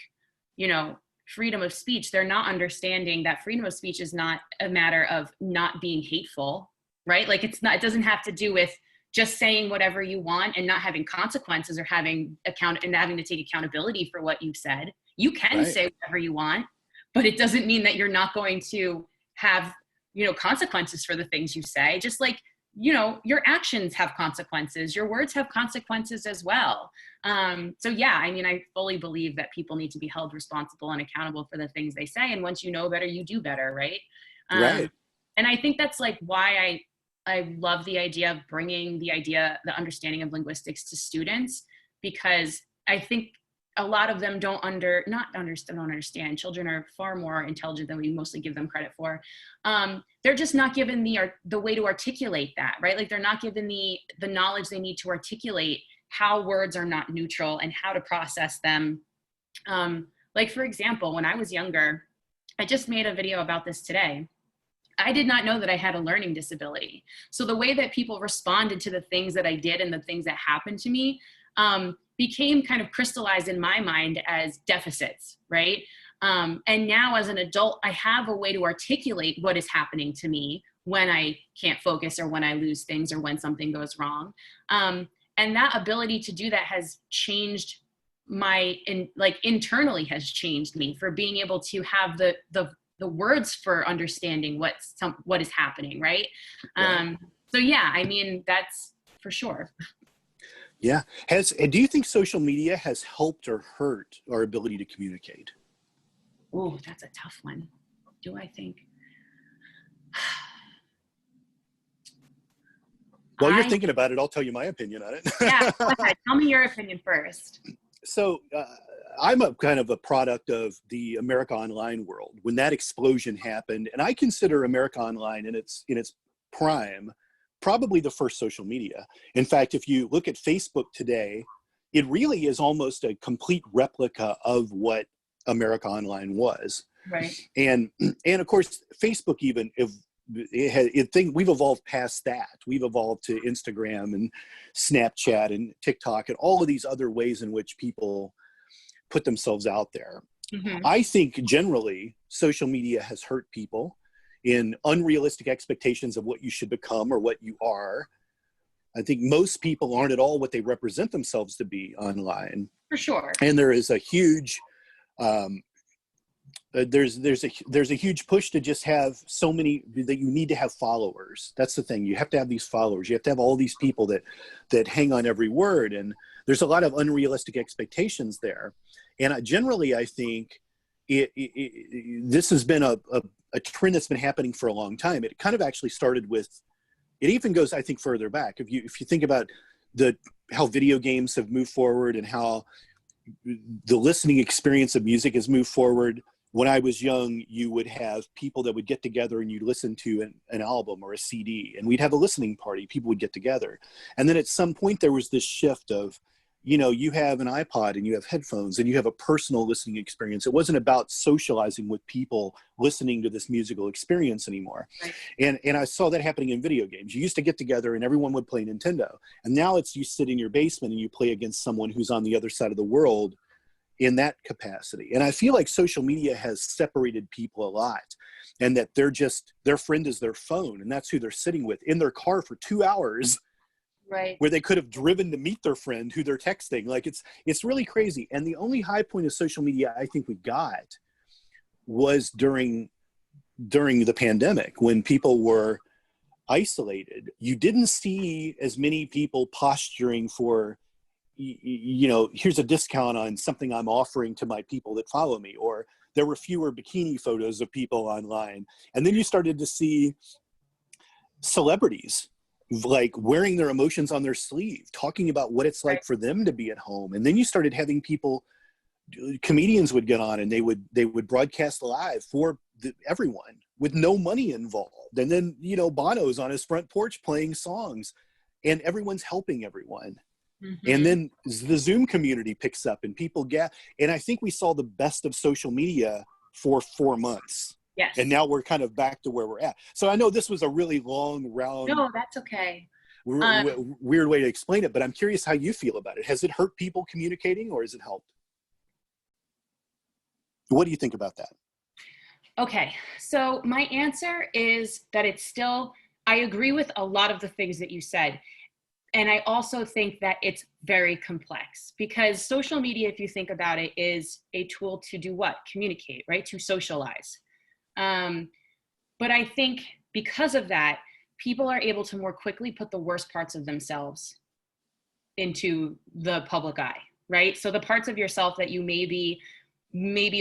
B: you know, freedom of speech, they're not understanding that freedom of speech is not a matter of not being hateful, right? Like it doesn't have to do with just saying whatever you want and not having consequences or having to take accountability for what you've said. You can say whatever you want, but it doesn't mean that you're not going to have, you know, consequences for the things you say. Just like, you know, your actions have consequences, your words have consequences as well. So yeah, I mean, I fully believe that people need to be held responsible and accountable for the things they say. And once you know better, you do better, right? And I think that's like why I love the idea of bringing the understanding of linguistics to students, because I think a lot of them don't understand. Children are far more intelligent than we mostly give them credit for. They're just not given the way to articulate that, right? Like they're not given the knowledge they need to articulate how words are not neutral and how to process them. Like for example, when I was younger, I just made a video about this today. I did not know that I had a learning disability. So the way that people responded to the things that I did and the things that happened to me became kind of crystallized in my mind as deficits, right? And now as an adult, I have a way to articulate what is happening to me when I can't focus or when I lose things or when something goes wrong. And that ability to do that has changed internally has changed me for being able to have the words for understanding what is happening, right? So yeah, I mean, that's for sure.
C: Yeah. Do you think social media has helped or hurt our ability to communicate?
B: Oh, that's a tough one. Do I think?
C: While you're thinking about it, I'll tell you my opinion on it.
B: Yeah, go ahead. Tell me your opinion first.
C: So I'm a kind of a product of the America Online world. When that explosion happened, and I consider America Online in its prime probably the first social media. In fact, if you look at Facebook today, it really is almost a complete replica of what America Online was.
B: Right.
C: And of course, Facebook even we've evolved past that. We've evolved to Instagram and Snapchat and TikTok and all of these other ways in which people put themselves out there. Mm-hmm. I think generally social media has hurt people in unrealistic expectations of what you should become or what you are. I think most people aren't at all what they represent themselves to be online.
B: For sure.
C: And there is a huge, there's a huge push to just have so many, that you need to have followers. That's the thing. You have to have these followers. You have to have all these people that hang on every word. And there's a lot of unrealistic expectations there. And generally, I think this has been a trend that's been happening for a long time. It kind of actually started with it even goes, I think, further back. If you think about how video games have moved forward and how the listening experience of music has moved forward. When I was young, you would have people that would get together and you'd listen to an album or a CD, and we'd have a listening party. People would get together. And then at some point there was this shift of, you have an iPod and you have headphones and you have a personal listening experience. It wasn't about socializing with people listening to this musical experience anymore. Right. And I saw that happening in video games. You used to get together and everyone would play Nintendo. And now it's you sit in your basement and you play against someone who's on the other side of the world in that capacity. And I feel like social media has separated people a lot, and that their friend is their phone, and that's who they're sitting with in their car for 2 hours. Right. Where they could have driven to meet their friend who they're texting. Like it's really crazy. And the only high point of social media I think we got was during the pandemic, when people were isolated. You didn't see as many people posturing for, here's a discount on something I'm offering to my people that follow me, or there were fewer bikini photos of people online. And then you started to see celebrities like wearing their emotions on their sleeve, talking about what it's like for them to be at home. And then you started having comedians would get on and they would broadcast live for everyone with no money involved. And then, Bono's on his front porch playing songs, and everyone's helping everyone. Mm-hmm. And then the Zoom community picks up and people and I think we saw the best of social media for 4 months.
B: Yes.
C: And now we're kind of back to where we're at. So I know this was a really long round.
B: No, that's okay.
C: Weird way to explain it, but I'm curious how you feel about it. Has it hurt people communicating, or has it helped? What do you think about that?
B: Okay. So my answer is that I agree with a lot of the things that you said. And I also think that it's very complex, because social media, if you think about it, is a tool to do what? Communicate, right? To socialize. But I think because of that, people are able to more quickly put the worst parts of themselves into the public eye, right? So the parts of yourself that you maybe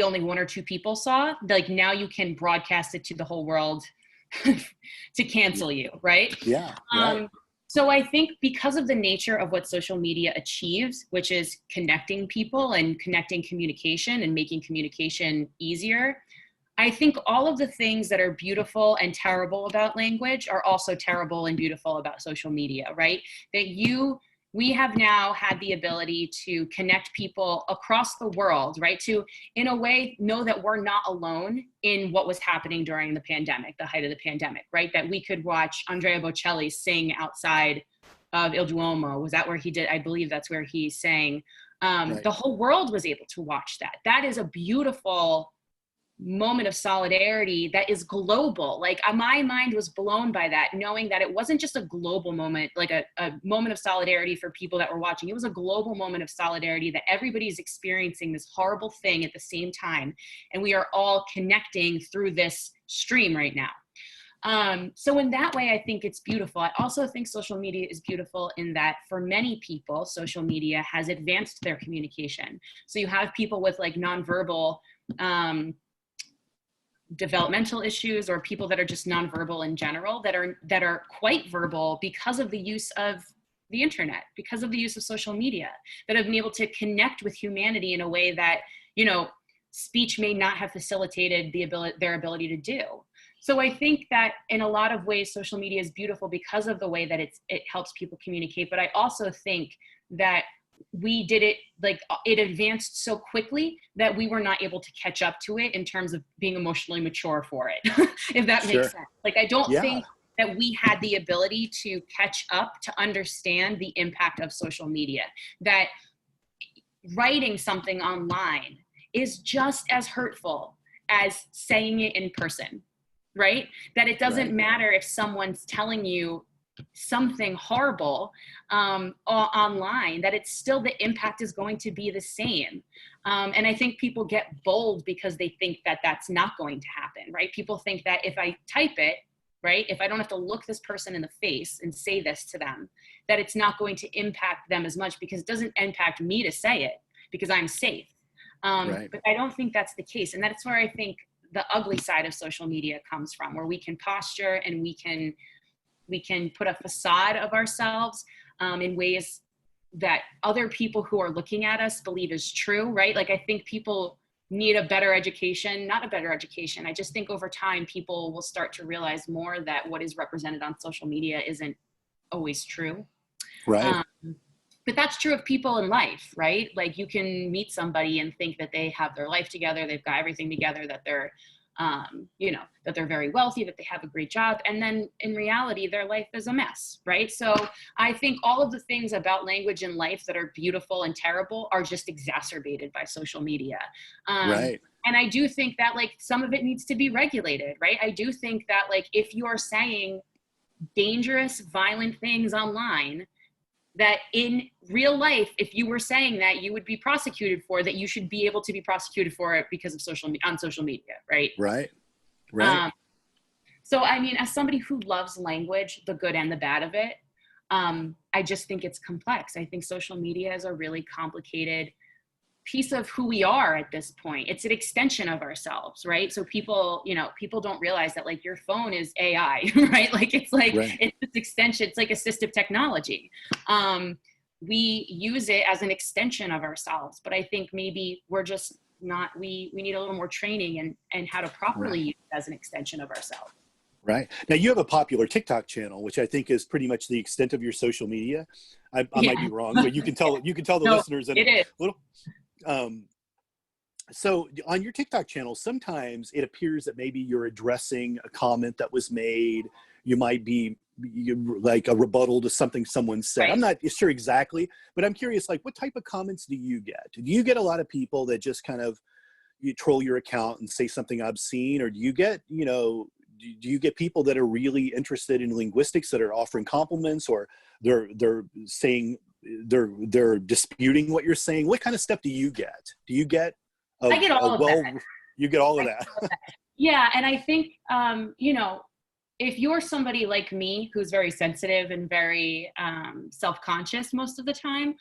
B: only 1 or 2 people saw, like now you can broadcast it to the whole world to cancel you, right?
C: Yeah. Right.
B: So I think because of the nature of what social media achieves, which is connecting people and connecting communication and making communication easier, I think all of the things that are beautiful and terrible about language are also terrible and beautiful about social media, right? We have now had the ability to connect people across the world, right? To, in a way, know that we're not alone in what was happening during the pandemic, the height of the pandemic, right? That we could watch Andrea Bocelli sing outside of Il Duomo. Was that where he did? I believe that's where he sang. Right. The whole world was able to watch that. That is a beautiful moment of solidarity that is global. Like my mind was blown by that, knowing that it wasn't just a global moment, like a moment of solidarity for people that were watching. It was a global moment of solidarity that everybody's experiencing this horrible thing at the same time. And we are all connecting through this stream right now. So in that way, I think it's beautiful. I also think social media is beautiful in that for many people, social media has advanced their communication. So you have people with like nonverbal, developmental issues, or people that are just nonverbal in general, that are quite verbal because of the use of the internet, because of the use of social media, that have been able to connect with humanity in a way that, speech may not have facilitated their ability to do. So I think that in a lot of ways, social media is beautiful because of the way that it helps people communicate. But I also think that we did it, like it advanced so quickly that we were not able to catch up to it in terms of being emotionally mature for it, if that makes sense. Like, I don't think that we had the ability to catch up to understand the impact of social media, that writing something online is just as hurtful as saying it in person, right? That it doesn't matter if someone's telling you something horrible online, that it's still, the impact is going to be the same. And I think people get bold because they think that that's not going to happen, right? People think that if I type it, right, if I don't have to look this person in the face and say this to them, that it's not going to impact them as much, because it doesn't impact me to say it because I'm safe. But I don't think that's the case. And that's where I think the ugly side of social media comes from, where we can posture and we can We can put a facade of ourselves in ways that other people who are looking at us believe is true, right? Like, I think people need a better education, not a better education. I just think over time, people will start to realize more that what is represented on social media isn't always true.
C: Right.
B: But that's true of people in life, right? Like, you can meet somebody and think that they have their life together, they've got everything together, that they're, that they're very wealthy, that they have a great job. And then in reality, their life is a mess, right? So I think all of the things about language and life that are beautiful and terrible are just exacerbated by social media.
C: Right.
B: And I do think that, like, some of it needs to be regulated, right? I do think that, like, if you are saying dangerous, violent things online, that in real life, if you were saying that, you would be prosecuted for that, you should be able to be prosecuted for it because of on social media, right?
C: Right. Right.
B: So, I mean, as somebody who loves language, the good and the bad of it, I just think it's complex. I think social media is a really complicated piece of who we are at this point. It's an extension of ourselves, right? So people don't realize that, like, your phone is AI, right? Like, it's like, right. It's this extension, it's like assistive technology. We use it as an extension of ourselves, but I think maybe we're just not, we need a little more training and how to properly use it as an extension of ourselves.
C: Right. Now, you have a popular TikTok channel, which I think is pretty much the extent of your social media. I might be wrong, but you can tell the listeners that
B: it is.
C: Little. So on your TikTok channel, sometimes it appears that maybe you're addressing a comment that was made. You might be like a rebuttal to something someone said. Right. I'm not sure exactly, but I'm curious, like, what type of comments do you get? Do you get a lot of people that just kind of, you troll your account and say something obscene, or do you get, do you get people that are really interested in linguistics that are offering compliments, or they're saying, they're disputing what you're saying? What kind of stuff do you get? Do you get
B: I get all of that.
C: You get all of that.
B: Yeah. And I think, if you're somebody like me, who's very sensitive and very self-conscious most of the time,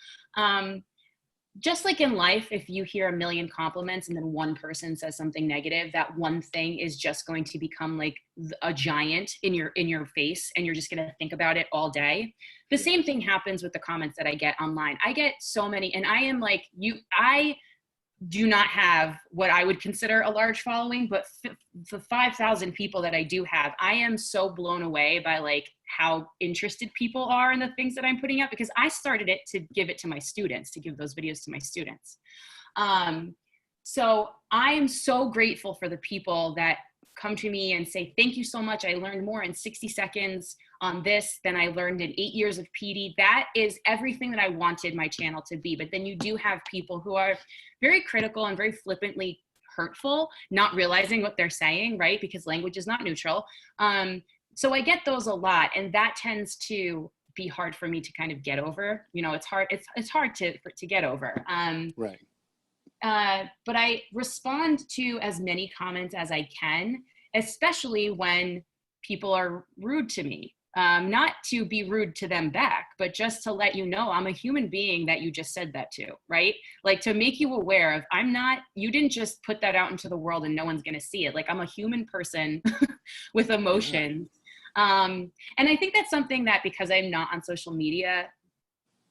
B: just like in life, if you hear a million compliments and then one person says something negative, that one thing is just going to become like a giant in your face, and you're just going to think about it all day. The same thing happens with the comments that I get online. I get so many, and I am like you. I do not have what I would consider a large following, but the 5,000 people that I do have, I am so blown away by, like, how interested people are in the things that I'm putting out, because I started it to give it to my students, to give those videos to my students. So I am so grateful for the people that come to me and say, thank you so much. I learned more in 60 seconds on this than I learned in 8 years of PD. That is everything that I wanted my channel to be. But then you do have people who are very critical and very flippantly hurtful, not realizing what they're saying, right? Because language is not neutral. So I get those a lot, and that tends to be hard for me to kind of get over. It's hard. It's hard to get over.
C: Right.
B: But I respond to as many comments as I can, especially when people are rude to me. Not to be rude to them back, but just to let you know I'm a human being that you just said that to, right? Like, to make you aware of, you didn't just put that out into the world and no one's going to see it. Like, I'm a human person with emotions. And I think that's something that, because I'm not on social media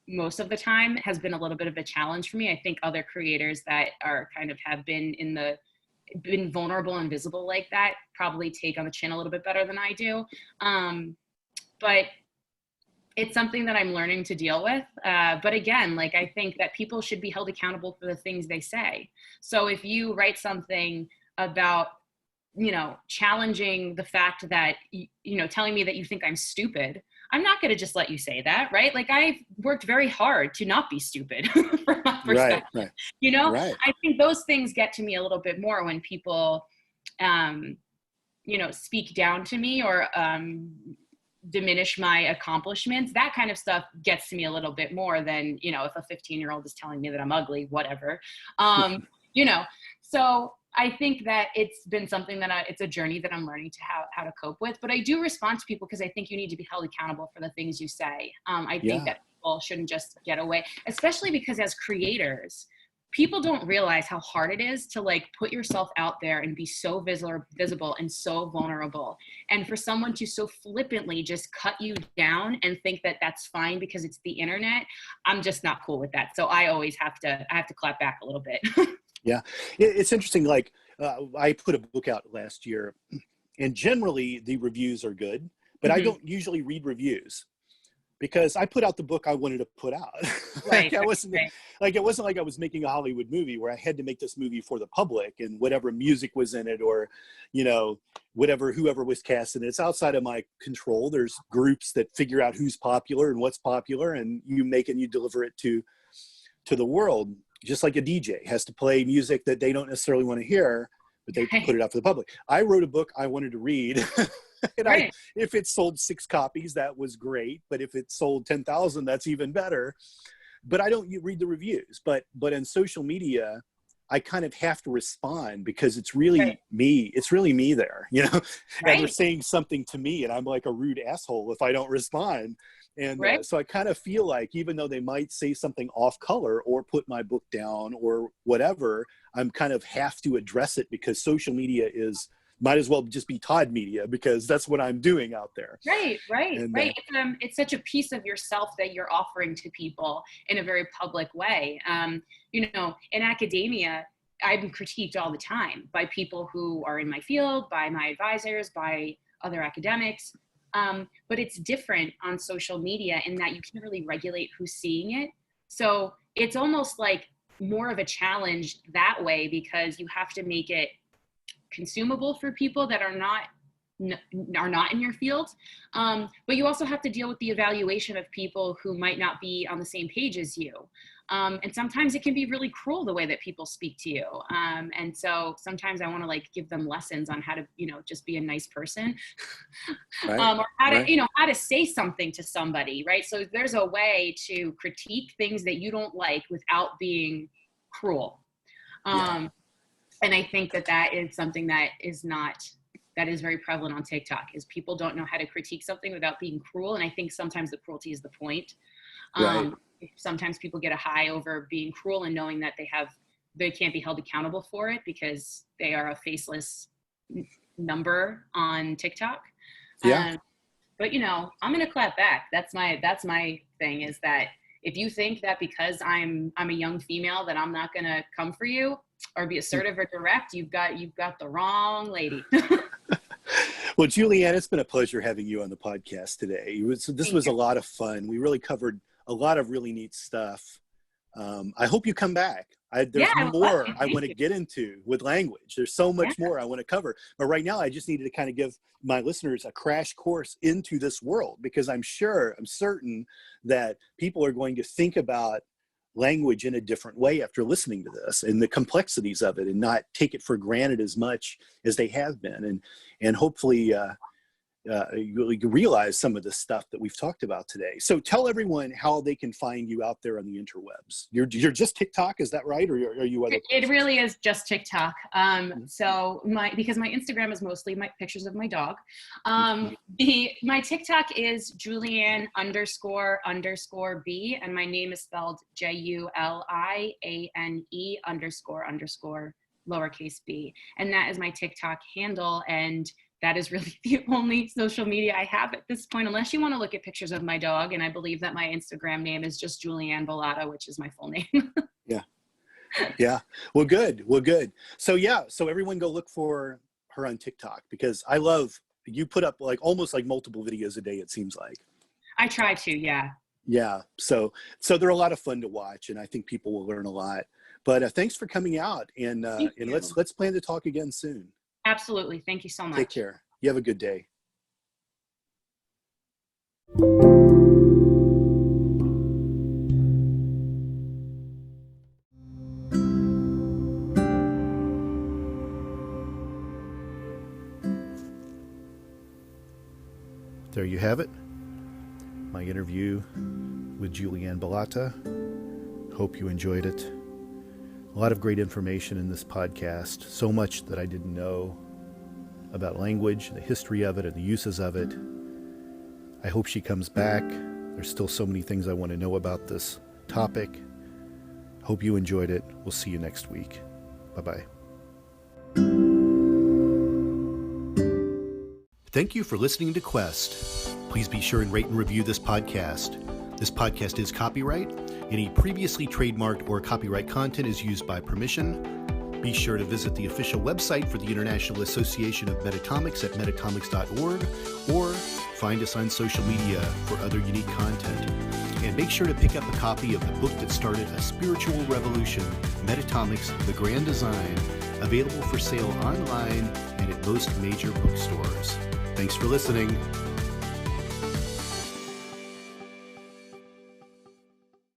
B: most of the time, has been a little bit of a challenge for me. I think other creators that are have been vulnerable and visible like that probably take on the chin a little bit better than I do. But it's something that I'm learning to deal with. But again, like, I think that people should be held accountable for the things they say. So if you write something about, challenging the fact that, telling me that you think I'm stupid, I'm not going to just let you say that, right? Like, I've worked very hard to not be stupid from my perspective.
C: Right.
B: Right. I think those things get to me a little bit more when people, speak down to me or diminish my accomplishments. That kind of stuff gets to me a little bit more than, if a 15-year-old is telling me that I'm ugly, whatever. So I think that it's been something that it's a journey that I'm learning to how to cope with. But I do respond to people because I think you need to be held accountable for the things you say. I think that people shouldn't just get away, especially because as creators, people don't realize how hard it is to like put yourself out there and be so visible and so vulnerable. And for someone to so flippantly just cut you down and think that that's fine because it's the internet, I'm just not cool with that. So I always have to clap back a little bit.
C: Yeah, it's interesting. Like I put a book out last year, and generally the reviews are good, but I don't usually read reviews, because I put out the book I wanted to put out. Like, it wasn't like I was making a Hollywood movie where I had to make this movie for the public, and whatever music was in it, or, you know, whoever was cast in it. It's outside of my control. There's groups that figure out who's popular and what's popular, and you make and you deliver it to the world. Just like a DJ has to play music that they don't necessarily want to hear, but they put it out for the public. I wrote a book I wanted to read. And if it sold 6 copies, that was great. But if it sold 10,000, that's even better. But I don't read the reviews. But in social media, I kind of have to respond, because it's really me. It's really me there, you know. And they're saying something to me, and I'm like a rude asshole if I don't respond. And so I kind of feel like, even though they might say something off color or put my book down or whatever, I'm kind of have to address it, because social media might as well just be Todd media, because that's what I'm doing out there.
B: Right. It's such a piece of yourself that you're offering to people in a very public way. You know, in academia, I'm critiqued all the time by people who are in my field, by my advisors, by other academics. But it's different on social media in that you can't really regulate who's seeing it. So it's almost like more of a challenge that way, because you have to make it consumable for people that are not in your field. But you also have to deal with the evaluation of people who might not be on the same page as you. And sometimes it can be really cruel the way that people speak to you. And so sometimes I want to like give them lessons on how to, you know, just be a nice person, or how to, you know, how to say something to somebody, right? So there's a way to critique things that you don't like without being cruel. And I think that is something that is very prevalent on TikTok, is people don't know how to critique something without being cruel. And I think sometimes the cruelty is the point. Sometimes people get a high over being cruel and knowing that they can't be held accountable for it because they are a faceless number on TikTok. But you know, I'm going to clap back. That's my thing, is that if you think that because I'm a young female that I'm not going to come for you or be assertive or direct, you've got the wrong lady.
C: Well, Juliane, it's been a pleasure having you on the podcast today. This was a lot of fun. We really covered a lot of really neat stuff. I hope you come back. There's more I want to get into with language. There's so much more I want to cover. But right now, I just needed to kind of give my listeners a crash course into this world, because I'm certain that people are going to think about language in a different way after listening to this, and the complexities of it, and not take it for granted as much as they have been. And hopefully you realize some of the stuff that we've talked about today. So tell everyone how they can find you out there on the interwebs. You're just TikTok, is that right? Or are you other places?
B: It really is just TikTok. So because my Instagram is mostly my pictures of my dog. My TikTok is Juliane __B, and my name is spelled JULIANE__b, and that is my TikTok handle. And that is really the only social media I have at this point, unless you want to look at pictures of my dog. And I believe that my Instagram name is just Juliane Bilotta, which is my full name.
C: Yeah. Well, good. So everyone go look for her on TikTok, because you put up like almost like multiple videos a day, it seems like.
B: I try to, yeah.
C: Yeah. So they're a lot of fun to watch, and I think people will learn a lot. But thanks for coming out, and let's plan to talk again soon.
B: Absolutely. Thank you so much.
C: Take care. You have a good day.
A: There you have it. My interview with Juliane Bilotta. Hope you enjoyed it. A lot of great information in this podcast. So much that I didn't know about language, the history of it, and the uses of it. I hope she comes back. There's still so many things I want to know about this topic. Hope you enjoyed it. We'll see you next week. Bye-bye. Thank you for listening to Quest. Please be sure and rate and review this podcast. This podcast is copyright. Any previously trademarked or copyright content is used by permission. Be sure to visit the official website for the International Association of Metatomics at metatomics.org, or find us on social media for other unique content. And make sure to pick up a copy of the book that started a spiritual revolution, Metatomics, The Grand Design, available for sale online and at most major bookstores. Thanks for listening.